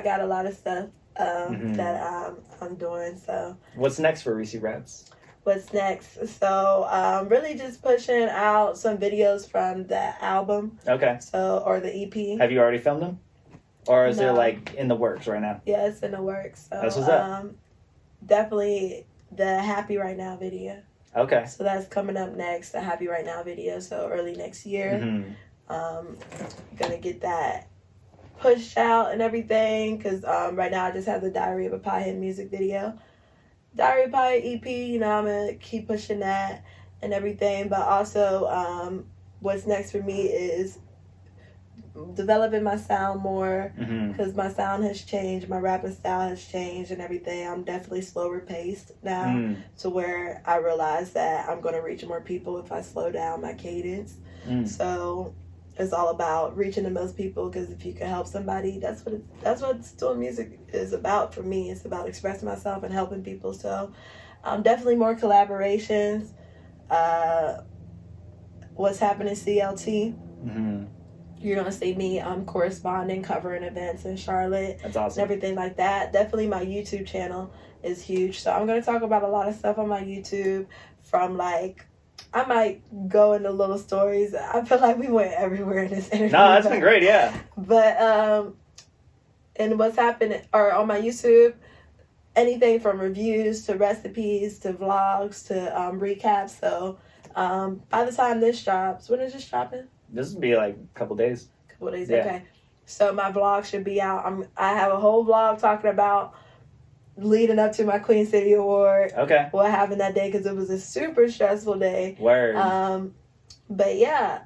got a lot of stuff that I'm doing. So what's next for ReeCee Raps? What's next? So really just pushing out some videos from the album. Okay. So, or the EP. Have you already filmed them? Or is it like in the works right now? Yeah, it's in the works. So, that's what's up. Definitely the Happy Right Now video. Okay. So that's coming up next, the Happy Right Now video. So early next year. Gonna get that pushed out and everything. Because right now I just have the Diary of a Piehead music video. Diary of a Piehead EP, you know, I'm gonna keep pushing that and everything. But also what's next for me is developing my sound more because my sound has changed, my rapping style has changed and everything. I'm definitely slower paced now to where I realize that I'm going to reach more people if I slow down my cadence. So it's all about reaching the most people, because if you can help somebody, that's what doing music is about for me. It's about expressing myself and helping people. So definitely more collaborations. What's happening CLT. You're going to see me corresponding, covering events in Charlotte. That's awesome. And everything like that. Definitely my YouTube channel is huge. So I'm going to talk about a lot of stuff on my YouTube, from like, I might go into little stories. I feel like we went everywhere in this interview. No, that's been great, yeah. But, and what's happened, or on my YouTube, anything from reviews to recipes to vlogs to recaps. So by the time this drops, when is this dropping? This will be like a couple days. Couple days, yeah. Okay. So my vlog should be out. I have a whole vlog talking about leading up to my Queen City Award. Okay. What happened that day, because it was a super stressful day. Word. But yeah,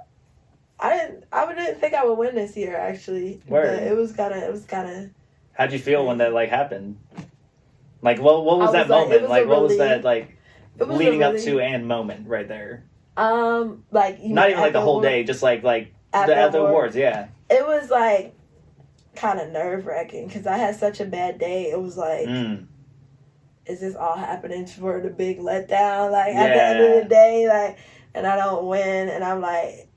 I didn't think I would win this year, actually. Word. But it was kind of. How'd you feel when that like happened? Like what was that like, moment? Like what was that like leading up really, to and moment right there? Like not even like the whole day, just like at the awards, yeah. It was like kind of nerve-wracking because I had such a bad day. It was like, is this all happening for the big letdown? Like at the end of the day, like, and I don't win, and I'm like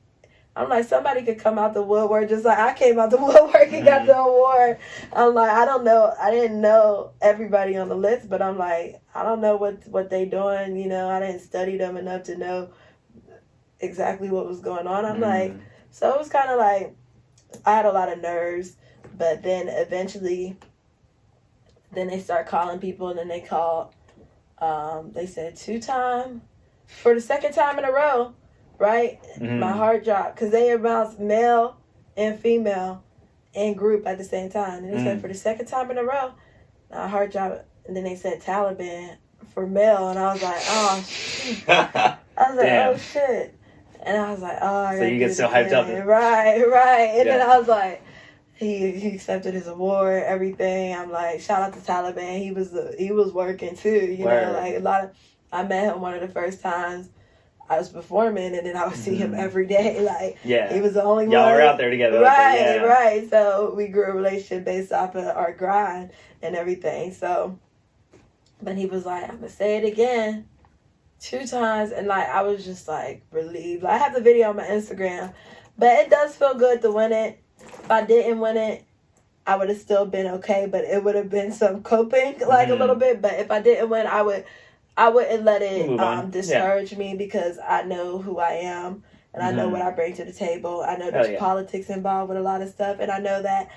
somebody could come out the woodwork just like I came out the woodwork and got the award. I'm like, I don't know. I didn't know everybody on the list, but I'm like, I don't know what they doing. You know, I didn't study them enough to know exactly what was going on. I'm like, so it was kind of like I had a lot of nerves, but then eventually, then they start calling people, and then they called. They said 2-time for the second time in a row. Right? My heart dropped because they announced male and female and group at the same time. And they said for the second time in a row, my heart dropped. And then they said Taliban for male. And I was like, oh, shit. I was like, oh, shit. And I was like, oh, so you get so hyped up. Right. And then I was like, he accepted his award, everything. I'm like, shout out to Taliban. He was working too, you know, like I met him one of the first times I was performing, and then I would see him every day. Like, he was the only one. Y'all were out there together. Right. So we grew a relationship based off of our grind and everything. So, but he was like, I'm going to say it again 2 times. And like, I was just like relieved. Like, I have the video on my Instagram, but it does feel good to win it. If I didn't win it, I would have still been okay, but it would have been some coping, like a little bit. But if I didn't win, I wouldn't let it discourage me, because I know who I am, and I know what I bring to the table. I know there's politics involved with a lot of stuff, and I know that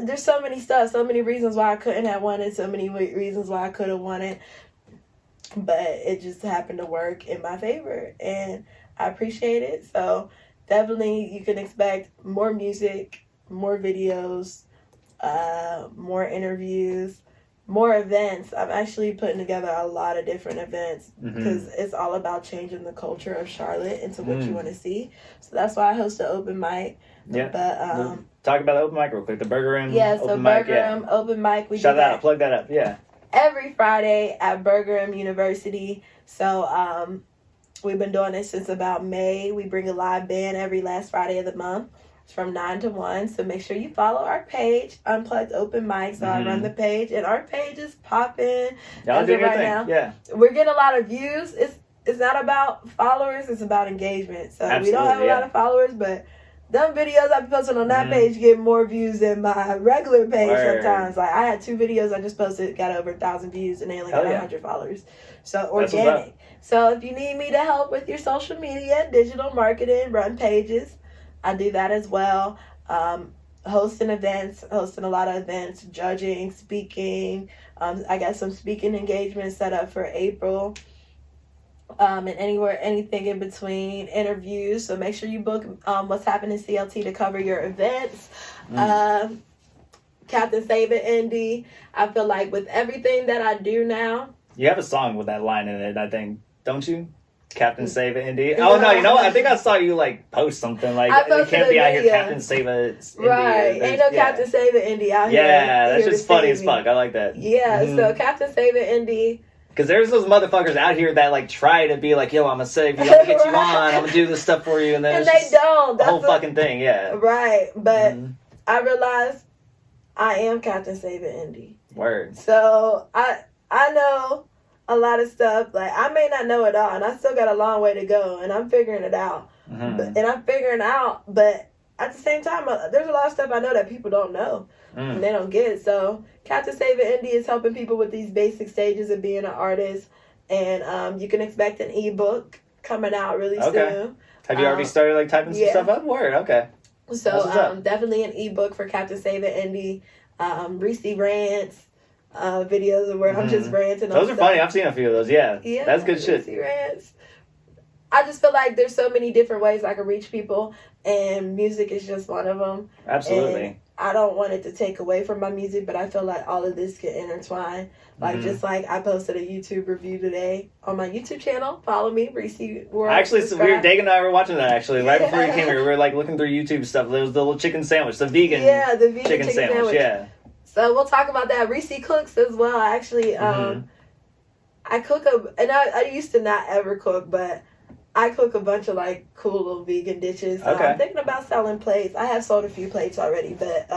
there's so many reasons why I couldn't have won it, so many reasons why I could have won it, but it just happened to work in my favor, and I appreciate it. So definitely you can expect more music, more videos, more interviews, more events. I'm actually putting together a lot of different events because it's all about changing the culture of Charlotte into what you want to see. So that's why I host an open mic. Yeah. But talk about the open mic real quick. The Burger Room. Yeah. So open Burger mic, Room open mic. We shout do that out. Plug that up. Yeah. Every Friday at Burger Room University. So we've been doing this since about May. We bring a live band every last Friday of the month. From 9 to 1, so make sure you follow our page, Unplugged Open Mic. So I run the page, and our page is popping. Y'all do your thing. Now. Yeah, we're getting a lot of views. It's not about followers; it's about engagement. So we don't have a lot of followers, but them videos I posted on that page get more views than my regular page sometimes. Like I had 2 videos I just posted, got over 1,000 views, and they only got 100 followers. So organic. So if you need me to help with your social media, digital marketing, run pages, I do that as well. Hosting a lot of events, judging, speaking. I got some speaking engagements set up for April. And anything in between, interviews. So make sure you book What's Happening CLT to cover your events. Captain Save It Indy. I feel like with everything that I do now. You have a song with that line in it, I think, don't you? Captain Save It Indy. Oh no, you know what? I think I saw you like post something like you can't be out here Captain Save It Indy. Right. Ain't no Captain Save It Indy out here. Yeah, that's just funny as fuck. I like that. Yeah, so Captain Save It Indy. Because there's those motherfuckers out here that like try to be like, yo, I'm gonna save you, I'm gonna get you on, I'm gonna do this stuff for you, and then and they don't. The whole fucking thing, yeah. Right. But I realized I am Captain Save It Indy. Word. So I know a lot of stuff. Like I may not know it all, and I still got a long way to go, and I'm figuring it out. and I'm figuring out, but at the same time, there's a lot of stuff I know that people don't know and they don't get. So Captain Save It Indie is helping people with these basic stages of being an artist, and you can expect an ebook coming out really soon. Have you already started like typing some stuff up? Word, okay. So definitely an ebook for Captain Save It Indie. ReeCee rants, videos of where I'm just ranting. Those are funny. I've seen a few of those. Yeah, that's good shit. ReeCee rants. I just feel like there's so many different ways I can reach people, and music is just one of them. Absolutely. And I don't want it to take away from my music, but I feel like all of this can intertwine. Like just like I posted a YouTube review today on my YouTube channel. Follow me, ReeCee World. Actually, so Dave and I were watching that actually right before you came here. We were like looking through YouTube stuff. There was the little chicken sandwich, the vegan chicken sandwich. Yeah. So we'll talk about that. ReeCee cooks as well. I actually I cook and I used to not ever cook, but I cook a bunch of like cool little vegan dishes. So I'm thinking about selling plates. I have sold a few plates already, but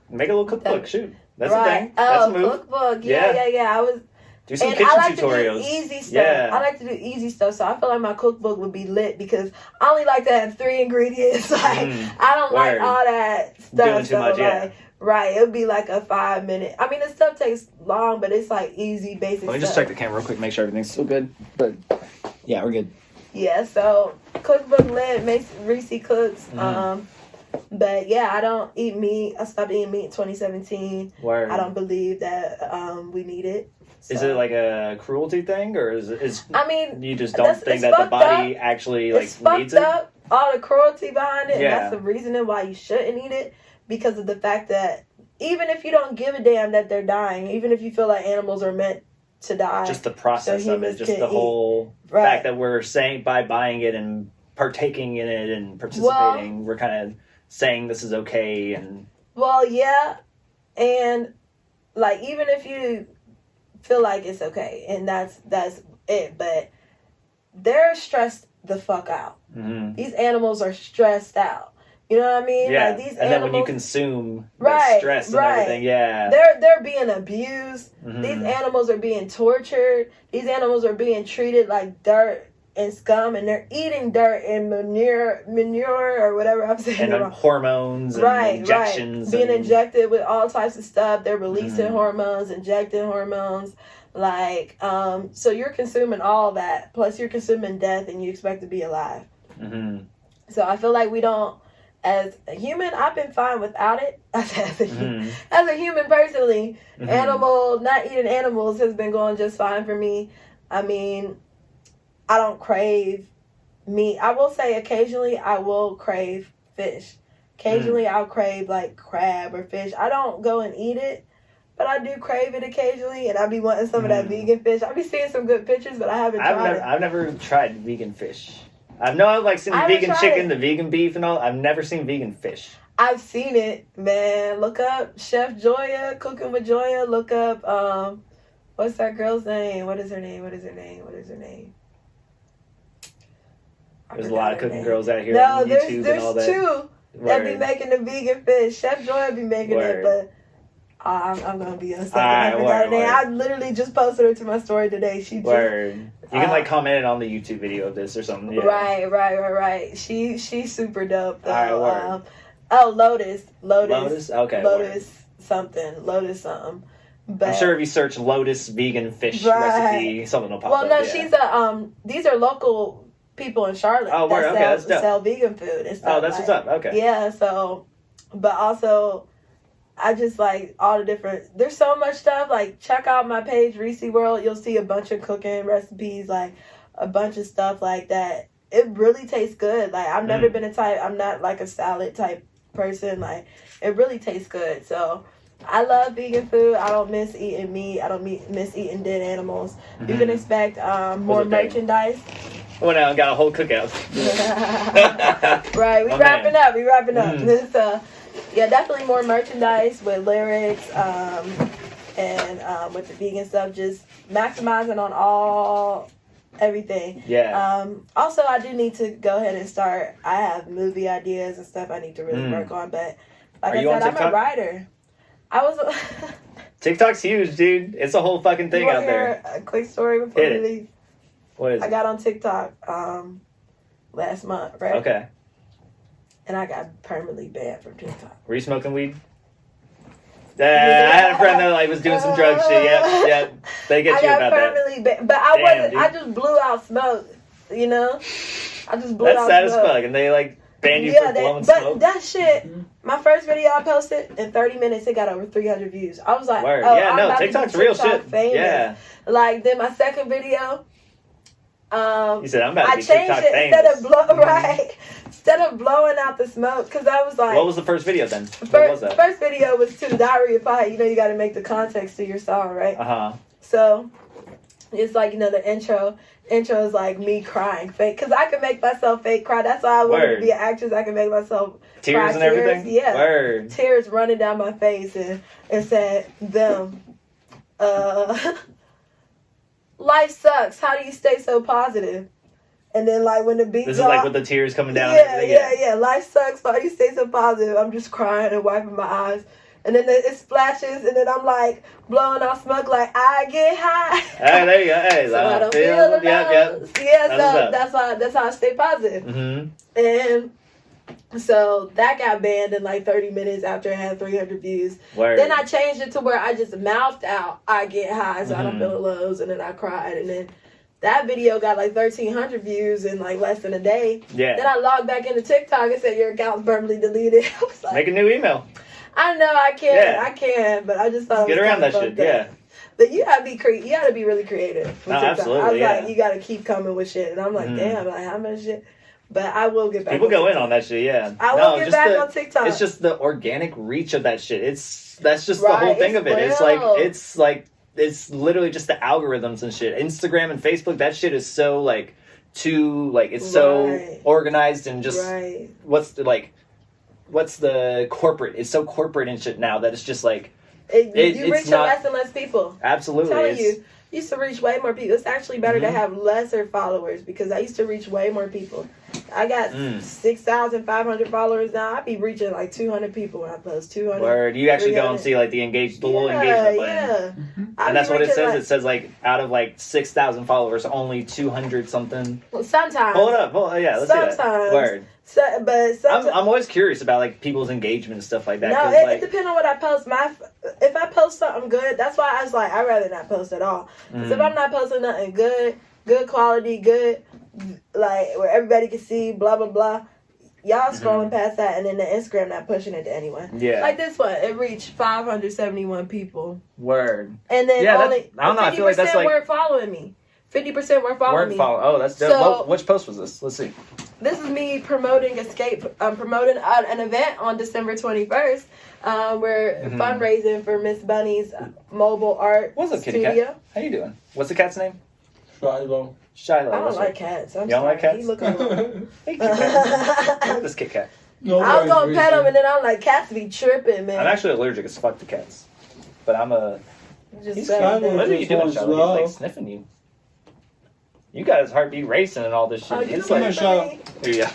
make a little cookbook. Shoot, that's the thing. That's a move. Cookbook. Yeah. I was do some kitchen tutorials. To do easy stuff. Yeah. I like to do easy stuff, so I feel like my cookbook would be lit because I only like to have 3 ingredients. Like I don't like all that stuff. Doing too much, Right, it would be like a 5-minute. I mean, the stuff takes long, but it's like easy, basic stuff. Let me just check the camera real quick, make sure everything's still good. But yeah, we're good. Yeah, so cookbook lit, makes ReeCee cooks. But yeah, I don't eat meat. I stopped eating meat in 2017. Word. I don't believe that we need it. So. Is it like a cruelty thing, or is I mean, you just don't think that the body actually like needs it? Up, all the cruelty behind it, and that's the reasoning why you shouldn't eat it. Because of the fact that even if you don't give a damn that they're dying, even if you feel like animals are meant to die, just the process of it, just the whole fact that we're saying by buying it and partaking in it and participating, we're kind of saying this is okay. And and like even if you feel like it's okay and that's it, but they're stressed the fuck out. These animals are stressed out. You know what I mean? Yeah. Like these and animals, then when you consume the stress and everything, they're being abused. These animals are being tortured. These animals are being treated like dirt and scum, and they're eating dirt and manure or whatever I'm saying. And hormones and injections. Being injected with all types of stuff. They're releasing hormones, injecting hormones. Like, so you're consuming all that. Plus you're consuming death and you expect to be alive. So I feel like we don't, as a human, I've been fine without it. As a human personally, not eating animals has been going just fine for me. I mean, I don't crave meat. I will say occasionally I will crave fish. Occasionally I'll crave like crab or fish. I don't go and eat it, but I do crave it occasionally, and I be wanting some of that vegan fish. I be seeing some good pictures, but I haven't tried it. I've never tried vegan fish. I've like seen the vegan chicken, the vegan beef and all. I've never seen vegan fish. I've seen it, man. Look up Chef Joya, Cooking with Joya. Look up, what's that girl's name? What is her name? There's a lot of cooking girls out here on YouTube and all that. There's 2 that be making the vegan fish. Chef Joya be making it, but I'm going to be upset. I literally just posted her to my story today. She just... You can comment on the YouTube video of this or something. Yeah. Right. She's super dope though. Lotus. Okay. Lotus something. But I'm sure if you search Lotus vegan fish recipe, something will pop up. Well, no, she's these are local people in Charlotte that sell vegan food and stuff. Oh, that's what's up. Okay. Yeah. So, but also, I just like all the different, there's so much stuff. Like, check out my page, ReeCee World. You'll see a bunch of cooking recipes, like a bunch of stuff like that. It really tastes good. Like, I've never been I'm not like a salad type person. Like, it really tastes good. So, I love vegan food. I don't miss eating meat. I don't miss eating dead animals. You can expect more merchandise. Well, now I got a whole cookout. Right, we wrapping up. So, yeah, definitely more merchandise with lyrics and with the vegan stuff. Just maximizing on everything. Yeah. Also, I do need to go ahead and start. I have movie ideas and stuff I need to really work on. But like I said, I'm a writer. TikTok's huge, dude. It's a whole fucking thing out there. A quick story before we leave. What is it? I got on TikTok. last month, right? Okay. And I got permanently banned from TikTok. Were you smoking weed? I had a friend that like was doing some drug shit. Yeah. They get you about that. I got permanently banned, but I wasn't. Dude. I just blew out smoke. You know, I just blew out smoke. That's sad as fuck, and they like banned you for blowing smoke. But that shit, my first video I posted in 30 minutes, it got over 300 views. I was like, word. Oh, yeah, I'm no, about TikTok's to be real TikTok shit. Famous. Yeah. Like then my second video. You said I'm about to be changed TikTok it famous. Instead of blowing out the smoke, because I was like, what was the first video then? What was that? First video was to Diary of Pie. You know, you got to make the context to your song, right? So it's like, you know, the intro is like me crying fake, because I can make myself fake cry. That's why I wanted to be an actress. I can make myself tears and everything. Yeah, word. Tears running down my face, and said them. Life sucks. How do you stay so positive? And then, like, when the beat This is like with the tears coming down. Yeah. Life sucks. Why do you stay so positive? I'm just crying and wiping my eyes. And then it splashes, and then I'm like blowing out smoke, like I get high. Hey, there you go. Hey, so I don't feel the yep. Yeah, so that's how I stay positive. Mm-hmm. And so that got banned in like 30 minutes after it had 300 views. Word. Then I changed it to where I just mouthed out, I get high, so I don't feel the lows, and then I cried, and then that video got like 1,300 views in like less than a day. Yeah. Then I logged back into TikTok and said your account's permanently deleted. I was like, make a new email. I know I can, but I just thought get around that shit. Yeah. But you gotta be you gotta be really creative. No, absolutely. I was like, you gotta keep coming with shit, and I'm like, damn, like how much shit. But I will get back. People go in on that shit, yeah. I will get back on TikTok. It's just the organic reach of that shit. That's just the whole thing of it. It's literally just the algorithms and shit. Instagram and Facebook, that shit is so like it's so organized and just what's the corporate? It's so corporate and shit now that it's just like you reach less and less people. Absolutely, I'm telling you. Used to reach way more people. It's actually better to have lesser followers, because I used to reach way more people. I got 6,500 followers now. I be reaching like 200 people when I post 200. Word, you actually go and see like the little engagement button. Yeah. And that's what it says. It says like out of like 6,000 followers, only 200 something. Well, sometimes. Pull it up. Yeah, let's see that. Word. I'm always curious about like people's engagement and stuff like that. No, it depends on what I post. If I post something good, that's why I was like, I'd rather not post at all. Because if I'm not posting nothing good quality, good, like where everybody can see, blah blah blah, y'all scrolling past that, and then the Instagram not pushing it to anyone. Yeah. Like this one, it reached 571 people. Word. And then only I don't know. I feel like that's like weren't following me. 50% weren't following me. Oh, that's dope. So, which post was this? Let's see. This is me promoting promoting an event on December 21st. We're fundraising for Miss Bunny's mobile art What's up, studio. Kitty Cat? How you doing? What's the cat's name? Shiloh. I don't like cats. You don't like cats? He look alone. Hey, Kit Kat. Look at this Kit Kat. I was gonna pet him, and then I'm like, cats be tripping, man. I'm actually allergic as fuck to cats, but I'm a. What are you doing, Charlotte? He's like sniffing you. You got his heartbeat racing and all this shit. Oh, He's like, yeah.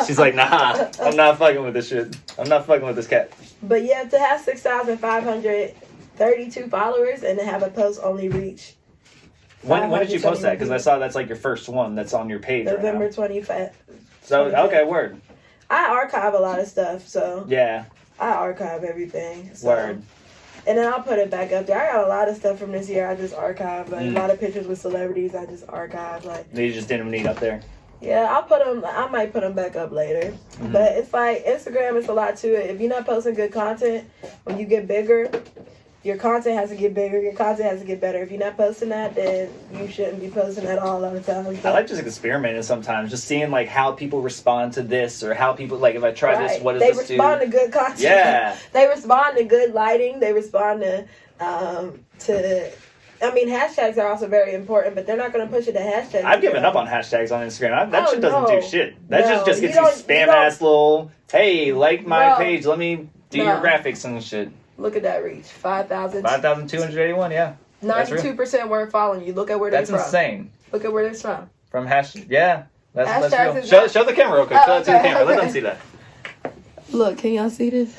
She's like, nah, I'm not fucking with this shit. I'm not fucking with this cat. But yeah, to have 6,532 followers and to have a post only reach. When did you post that? Because I saw that's like your first one that's on your page. November right 25th. So, okay, word. I archive a lot of stuff, so. Yeah. I archive everything. So. Word. And then I'll put it back up there. I got a lot of stuff from this year I just archived. Like, a lot of pictures with celebrities I just archived. Like, you just didn't need up there? Yeah, I'll put them. I might put them back up later. But it's like Instagram is a lot to it. If you're not posting good content, when you get bigger, your content has to get bigger. Your content has to get better. If you're not posting that, then you shouldn't be posting at all the time. I like just experimenting sometimes, just seeing like how people respond to this, or how people like if I try this, what does this do? They respond to good content. Yeah, they respond to good lighting. They respond to. I mean, hashtags are also very important, but they're not going to push it to hashtags. I've given up on hashtags on Instagram. That shit doesn't do shit. That just gets you spam ass little. Hey, like my page. Let me do your graphics and shit. Look at that reach. 5,000. 5,281, yeah. 92% weren't following you. Look at where they're from. That's insane. Look at where they're from. From yeah. That's real. Show the camera real quick. Show it to the camera. Let them see that. Look, can y'all see this?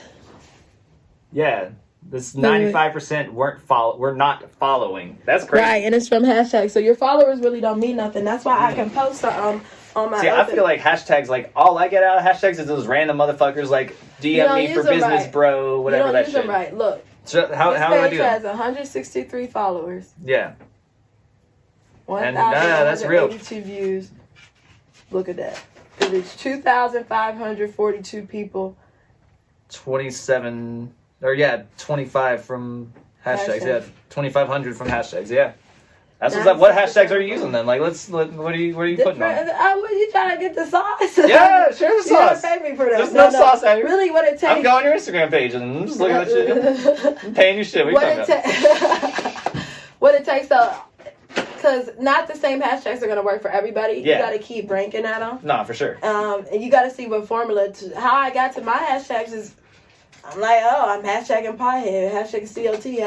Yeah. This 95% we're not following. That's crazy. Right, and it's from hashtags. So your followers really don't mean nothing. That's why I can post on my. See, I feel like hashtags, like all I get out of hashtags is those random motherfuckers like DM me for business, right, bro, whatever you don't that use shit. Them right. Look. So how do I do that? This page has 163 followers. Yeah. 1,182 views. Look at that. It is 2,542 people. 25 from hashtags. Yeah, 2,500 from hashtags. Yeah. That's what's up. What hashtags are you using then? Like, what are you putting on? What you trying to get the sauce? Yeah, share the sauce. You don't pay me for that. There's no sauce out here. Really, what it takes. I'm going to your Instagram page and I'm just looking at shit. I'm paying you shit. What it takes though, because not the same hashtags are going to work for everybody. Yeah. You got to keep ranking at them. No, for sure. And you got to see what formula. How I got to my hashtags is, I'm like, I'm hashtagging piehead, hashtagging CLT,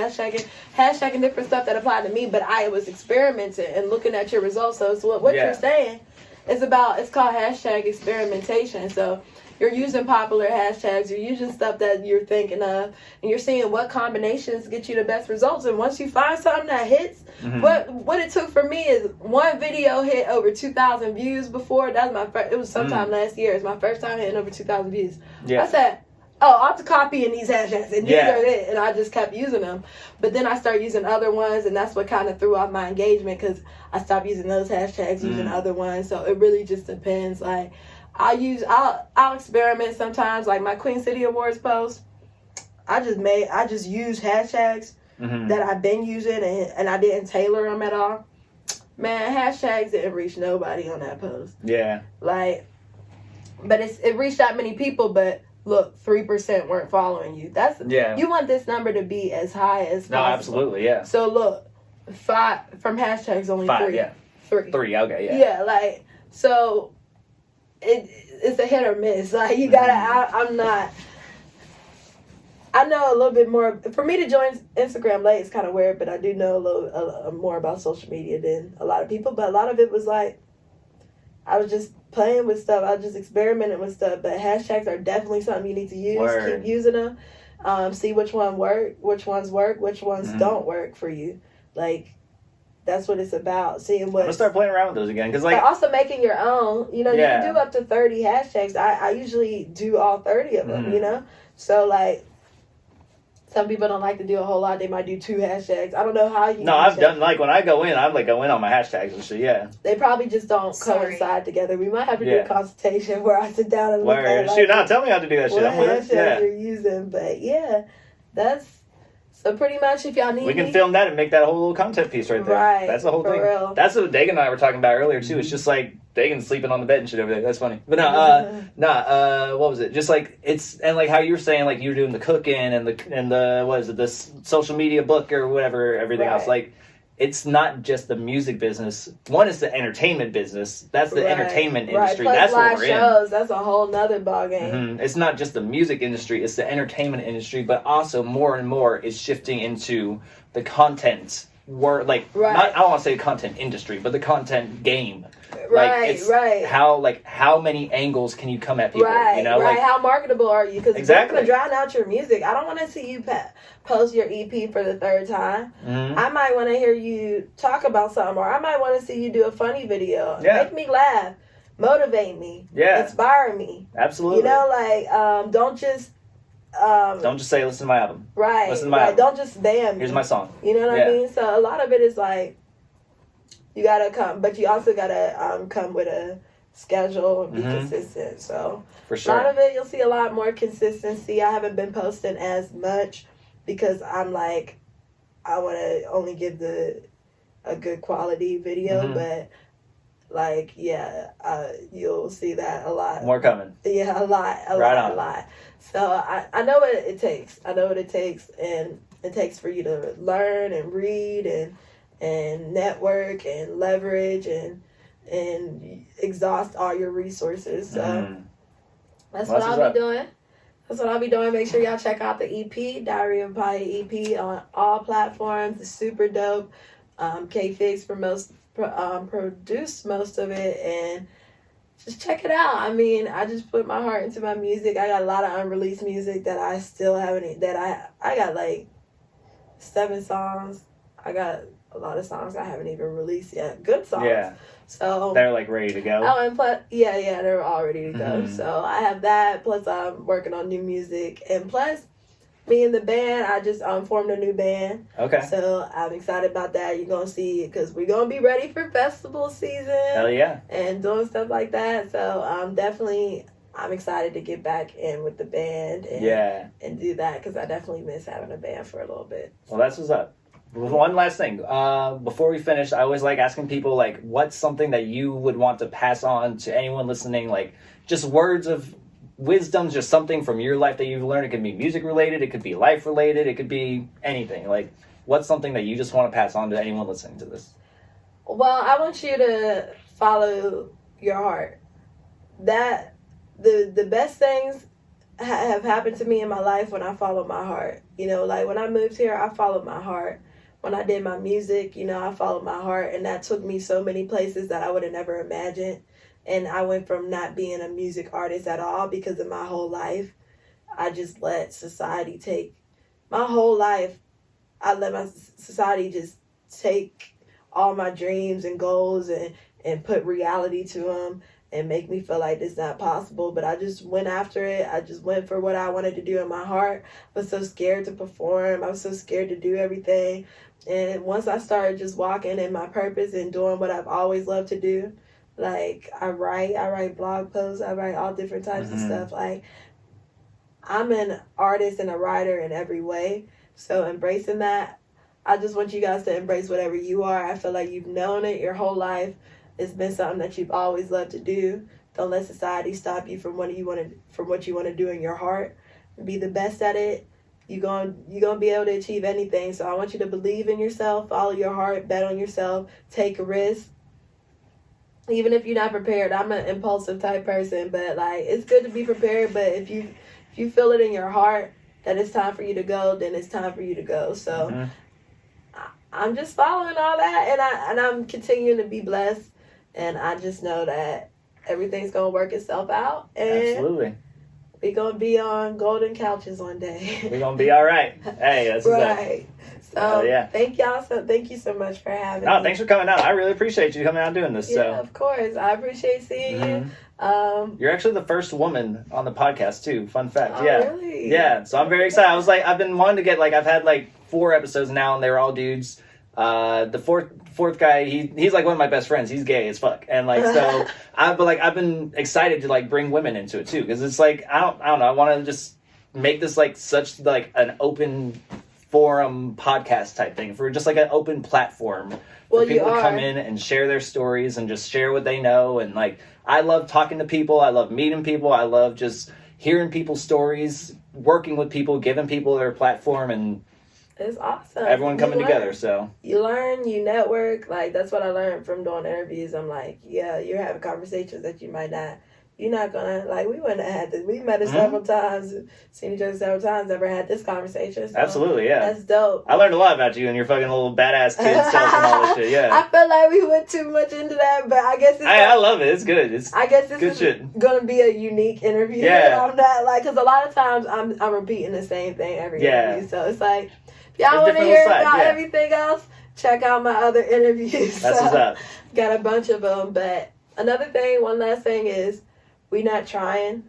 hashtagging different stuff that applied to me, but I was experimenting and looking at your results. So it's what you're saying is about, it's called hashtag experimentation. So you're using popular hashtags, you're using stuff that you're thinking of, and you're seeing what combinations get you the best results. And once you find something that hits, what it took for me is one video hit over 2,000 views before. That was my first, it was sometime last year. It's my first time hitting over 2,000 views. Yeah. I said, I'm copying these hashtags, and these are it, and I just kept using them. But then I started using other ones, and that's what kind of threw off my engagement, because I stopped using those hashtags, using other ones. So it really just depends. Like, I'll experiment sometimes. Like my Queen City Awards post, I just used hashtags that I've been using, and I didn't tailor them at all. Man, hashtags didn't reach nobody on that post. Yeah. Like, but it reached that many people, but look, 3% weren't following you. You want this number to be as high as possible. No, absolutely, yeah. So look, 5 from hashtags, only 5, 3. Yeah. 3, okay, yeah. Yeah, like, so it's a hit or miss. Like, you gotta, I know a little bit more. For me to join Instagram late is kind of weird, but I do know a little more about social media than a lot of people. But a lot of it was like, I was just playing with stuff. I was just experimenting with stuff. But hashtags are definitely something you need to use. Word. Keep using them. See which ones work, which ones don't work for you. Like, that's what it's about. Seeing what. I'm gonna start playing around with those again, because like. But also making your own. You know, you can do up to 30 hashtags. I usually do all 30 of them. You know, so like. Some people don't like to do a whole lot. They might do 2 hashtags. I don't know how you. No, I've done, like, when I go in, I'm like go in on my hashtags and shit. Yeah. They probably just don't coincide together. We might have to do a consultation where I sit down and look at it. Like, shoot, now tell me how to do that shit. What hashtags you're using? But yeah, that's so pretty much. If y'all need, we can film that and make that whole little content piece right there. Right. That's the whole thing. Real. That's what Dagan and I were talking about earlier too. It's just like Dagan's sleeping on the bed and shit over there. That's funny. But what was it? Just like it's, and like how you were saying, like you were doing the cooking and the what is it, this social media book or whatever, everything else. Like, it's not just the music business. One is the entertainment business. That's the entertainment industry. Plus that's live what we're shows. in. That's a whole nother ballgame. It's not just the music industry. It's the entertainment industry. But also more and more is shifting into the content. I don't want to say content industry, but the content game. How many angles can you come at people? You know, like, how marketable are you? Because you're going to drown out your music. I don't want to see you post your EP for the 3rd time. I might want to hear you talk about something, or I might want to see you do a funny video. Make me laugh, motivate me, inspire me. Absolutely. You know, like don't just say listen to my album. Listen to my album. Don't just bam. Here's my song. You know what I mean? So a lot of it is like, you gotta come, but you also gotta come with a schedule and be consistent. So for sure, a lot of it you'll see a lot more consistency. I haven't been posting as much because I'm like, I want to only give a good quality video, but like you'll see that a lot. More coming. Yeah, a lot. So I know what it takes. I know what it takes, and it takes for you to learn and read and network and leverage and exhaust all your resources. So that's what I'll be doing. That's what I'll be doing. Make sure y'all check out the EP, Diary of a Pie EP, on all platforms. It's super dope. K-Fix produced most of it, and just check it out. I mean, I just put my heart into my music. I got a lot of unreleased music that I still haven't, that I got like 7 songs. I got a lot of songs I haven't even released yet. Good songs. Yeah. So they're like ready to go. Oh, and plus, yeah, they're all ready to go. So I have that. Plus, I'm working on new music, and plus, me and the band, I just formed a new band. Okay. So I'm excited about that. You're gonna see it because we're gonna be ready for festival season. Hell yeah. And doing stuff like that. So I'm excited to get back in with the band and do that because I definitely miss having a band for a little bit. Well, that's what's up. One last thing. Before we finish, I always like asking people, like, what's something that you would want to pass on to anyone listening? Like, just words of wisdom, just something from your life that you've learned. It could be music related. It could be life related. It could be anything. Like, what's something that you just want to pass on to anyone listening to this? Well, I want you to follow your heart. That the best things have happened to me in my life when I follow my heart. You know, like when I moved here, I followed my heart. When I did my music, you know, I followed my heart, and that took me so many places that I would have never imagined. And I went from not being a music artist at all because of my whole life. I just let society take my whole life. I let my society just take all my dreams and goals and put reality to them and make me feel like it's not possible. But I just went after it. I just went for what I wanted to do in my heart. I was so scared to perform. I was so scared to do everything. And once I started just walking in my purpose and doing what I've always loved to do, like I write blog posts, I write all different types of stuff. Like I'm an artist and a writer in every way. So embracing that, I just want you guys to embrace whatever you are. I feel like you've known it your whole life. It's been something that you've always loved to do. Don't let society stop you from what you want to do in your heart. Be the best at it. You're gonna be able to achieve anything. So I want you to believe in yourself, follow your heart, bet on yourself, take a risk. Even if you're not prepared, I'm an impulsive type person, but like it's good to be prepared. But if you feel it in your heart that it's time for you to go, then it's time for you to go. So I'm just following all that, and I'm continuing to be blessed, and I just know that everything's gonna work itself out. And absolutely. We're going to be on golden couches one day. We're going to be all right. Hey, that's right. So, yeah. Thank you so much for having me. No, thanks for coming out. I really appreciate you coming out and doing this. Yeah, of course. I appreciate seeing you. You're actually the first woman on the podcast, too. Fun fact. Oh, yeah. Really? Yeah, so I'm very excited. I was like, I've been wanting to get, like, I've had, like, 4 episodes now, and they were all dudes. The fourth guy, he's like one of my best friends. He's gay as fuck, and like so. I've been excited to like bring women into it too, because it's like I don't know. I want to just make this like such like an open forum podcast type thing for just like an open platform for people to come in and share their stories and just share what they know. And like I love talking to people. I love meeting people. I love just hearing people's stories, working with people, giving people their platform, and it's awesome. Everyone coming together, so. You learn, you network. Like, that's what I learned from doing interviews. I'm like, yeah, you're having conversations that you're not gonna, like, we wouldn't have had this. We met several times, seen each other several times, never had this conversation. So absolutely, yeah. That's dope. I learned a lot about you and your fucking little badass kid self and all this shit, yeah. I feel like we went too much into that, but I guess I love it. It's good. I guess this good is shit. Gonna be a unique interview. Yeah. I'm not, like, because a lot of times I'm repeating the same thing every interview. So it's like, if y'all want to hear about everything else, check out my other interviews. That's what's up. Got a bunch of them. But another thing, one last thing is, we not trying.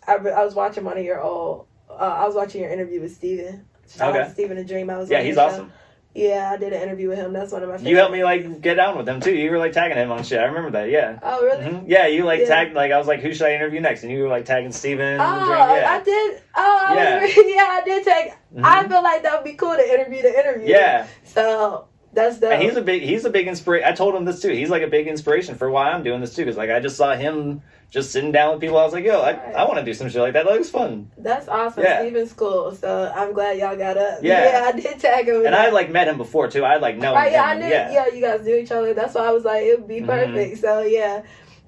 I was watching one of your old. I was watching your interview with Steven. Shout out to Steven the Dream. He's awesome. Yeah, I did an interview with him. That's one of my favorites. You helped me like get down with him too. You were like tagging him on shit. I remember that. Yeah. Oh really? Mm-hmm. Yeah, you like tagged like I was like, who should I interview next? And you were like tagging Steven. Oh, I did. Oh, I did tag. Mm-hmm. I feel like that would be cool to interview the interview. Yeah. So that's dope. And he's a big inspiration. I told him this too. He's like a big inspiration for why I'm doing this too. Because like I just saw him just sitting down with people. I was like, yo, I want to do some shit like that. That looks fun. That's awesome. Yeah. Steven's cool. So I'm glad y'all got up. Yeah, I did tag him. And I like met him before too. I like know him. Yeah, I knew. Yeah, you guys knew each other. That's why I was like, it would be perfect. So yeah,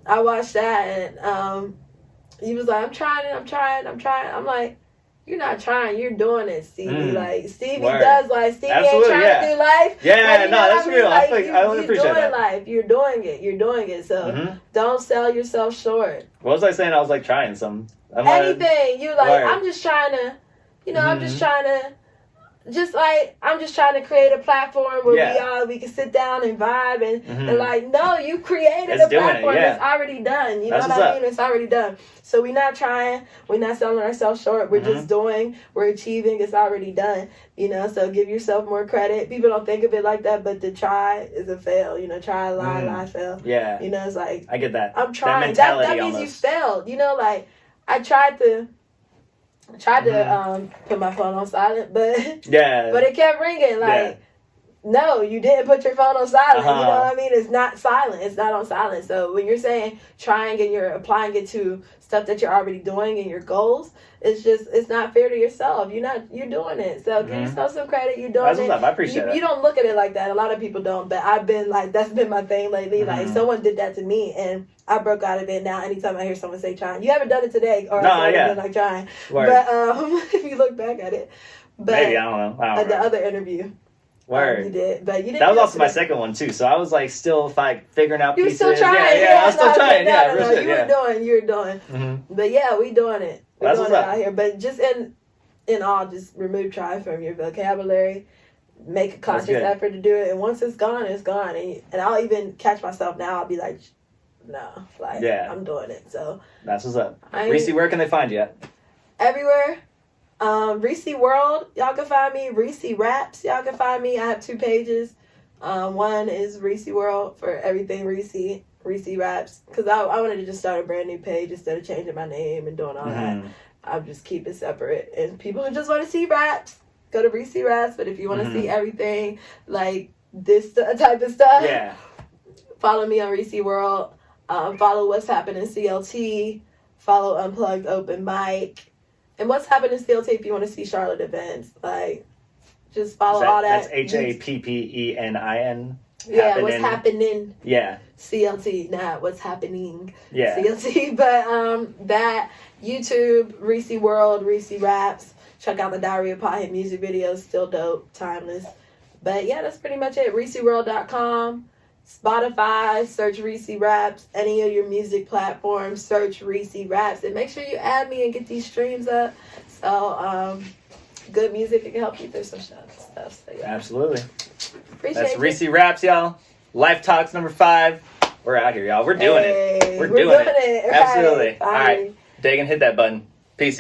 I watched that, and he was like, I'm trying. I'm like, you're not trying, you're doing it, Stevie. Like Stevie Word. does life. Stevie Absolutely, ain't trying to do life. Yeah, like, you know that's what I mean? real. Like, I appreciate you're doing that. life. You're doing it. You're doing it. So don't sell yourself short. What was I saying? I was like trying some. Anything. You like, Word. I'm just trying to, I'm just trying to. I'm just trying to create a platform where we can sit down and vibe and like, no, you created a platform that's already done. You know what I mean? It's already done. So we're not trying, we're not selling ourselves short. We're just doing, we're achieving. It's already done. So give yourself more credit. People don't think of it like that, but to try is a fail. Try, lie, fail. Yeah. It's like, I get that. I'm trying. That mentality that means almost. you failed. Like I tried to put my phone on silent, but it kept ringing. Like, no, you didn't put your phone on silent. You know what I mean? It's not silent. It's not on silent. So when you're saying trying and you're applying it to stuff that you're already doing and your goals, it's not fair to yourself. You're doing it. So give yourself some credit. You're doing it. I appreciate it. You don't look at it like that. A lot of people don't, but I've been like, that's been my thing lately. Like someone did that to me and I broke out of it. Now anytime I hear someone say trying, you haven't done it today or I've been like trying. Word. But if you look back at it, but maybe I don't know. At the other interview. Word. You did, but you didn't. That was also my second one too. So I was like still figuring out pieces. You were still trying. Yeah, I was still trying. You were doing. But yeah, we doing it. We're doing it out here. But just in all, just remove try from your vocabulary. Make a conscious effort to do it, and once it's gone, it's gone. And I'll even catch myself now. I'll be like, no, like I'm doing it. So that's what's up. ReeCee, where can they find you at? Everywhere. ReeCee World, y'all can find me. ReeCee Raps, y'all can find me. I have 2 pages. One is ReeCee World for everything ReeCee. ReeCee Raps, because I wanted to just start a brand new page instead of changing my name and doing all that. I'll just keep it separate. And people who just want to see raps, go to ReeCee Raps. But if you want to see everything like this type of stuff, follow me on ReeCee World. Follow What's Happening CLT. Follow Unplugged Open Mic. And What's Happening CLT if you want to see Charlotte events. Like, just follow all that. That's HAPPENIN. Yeah, What's Happening. Yeah. CLT, not What's Happening. Yeah. CLT. But that, YouTube, ReeCee World, ReeCee Raps. Check out the Diary of Pothead music videos. Still dope. Timeless. But yeah, that's pretty much it. ReeCeeWorld.com. Spotify, search ReeCee Raps. Any of your music platforms, search ReeCee Raps. And make sure you add me and get these streams up. So, good music, it can help you through some stuff. So, yeah. Absolutely. Appreciate That's it. ReeCee Raps, y'all. Life Talks number 5. We're out here, y'all. We're doing it. We're doing it. Right. Absolutely. Bye. All right. Dagan, hit that button. Peace.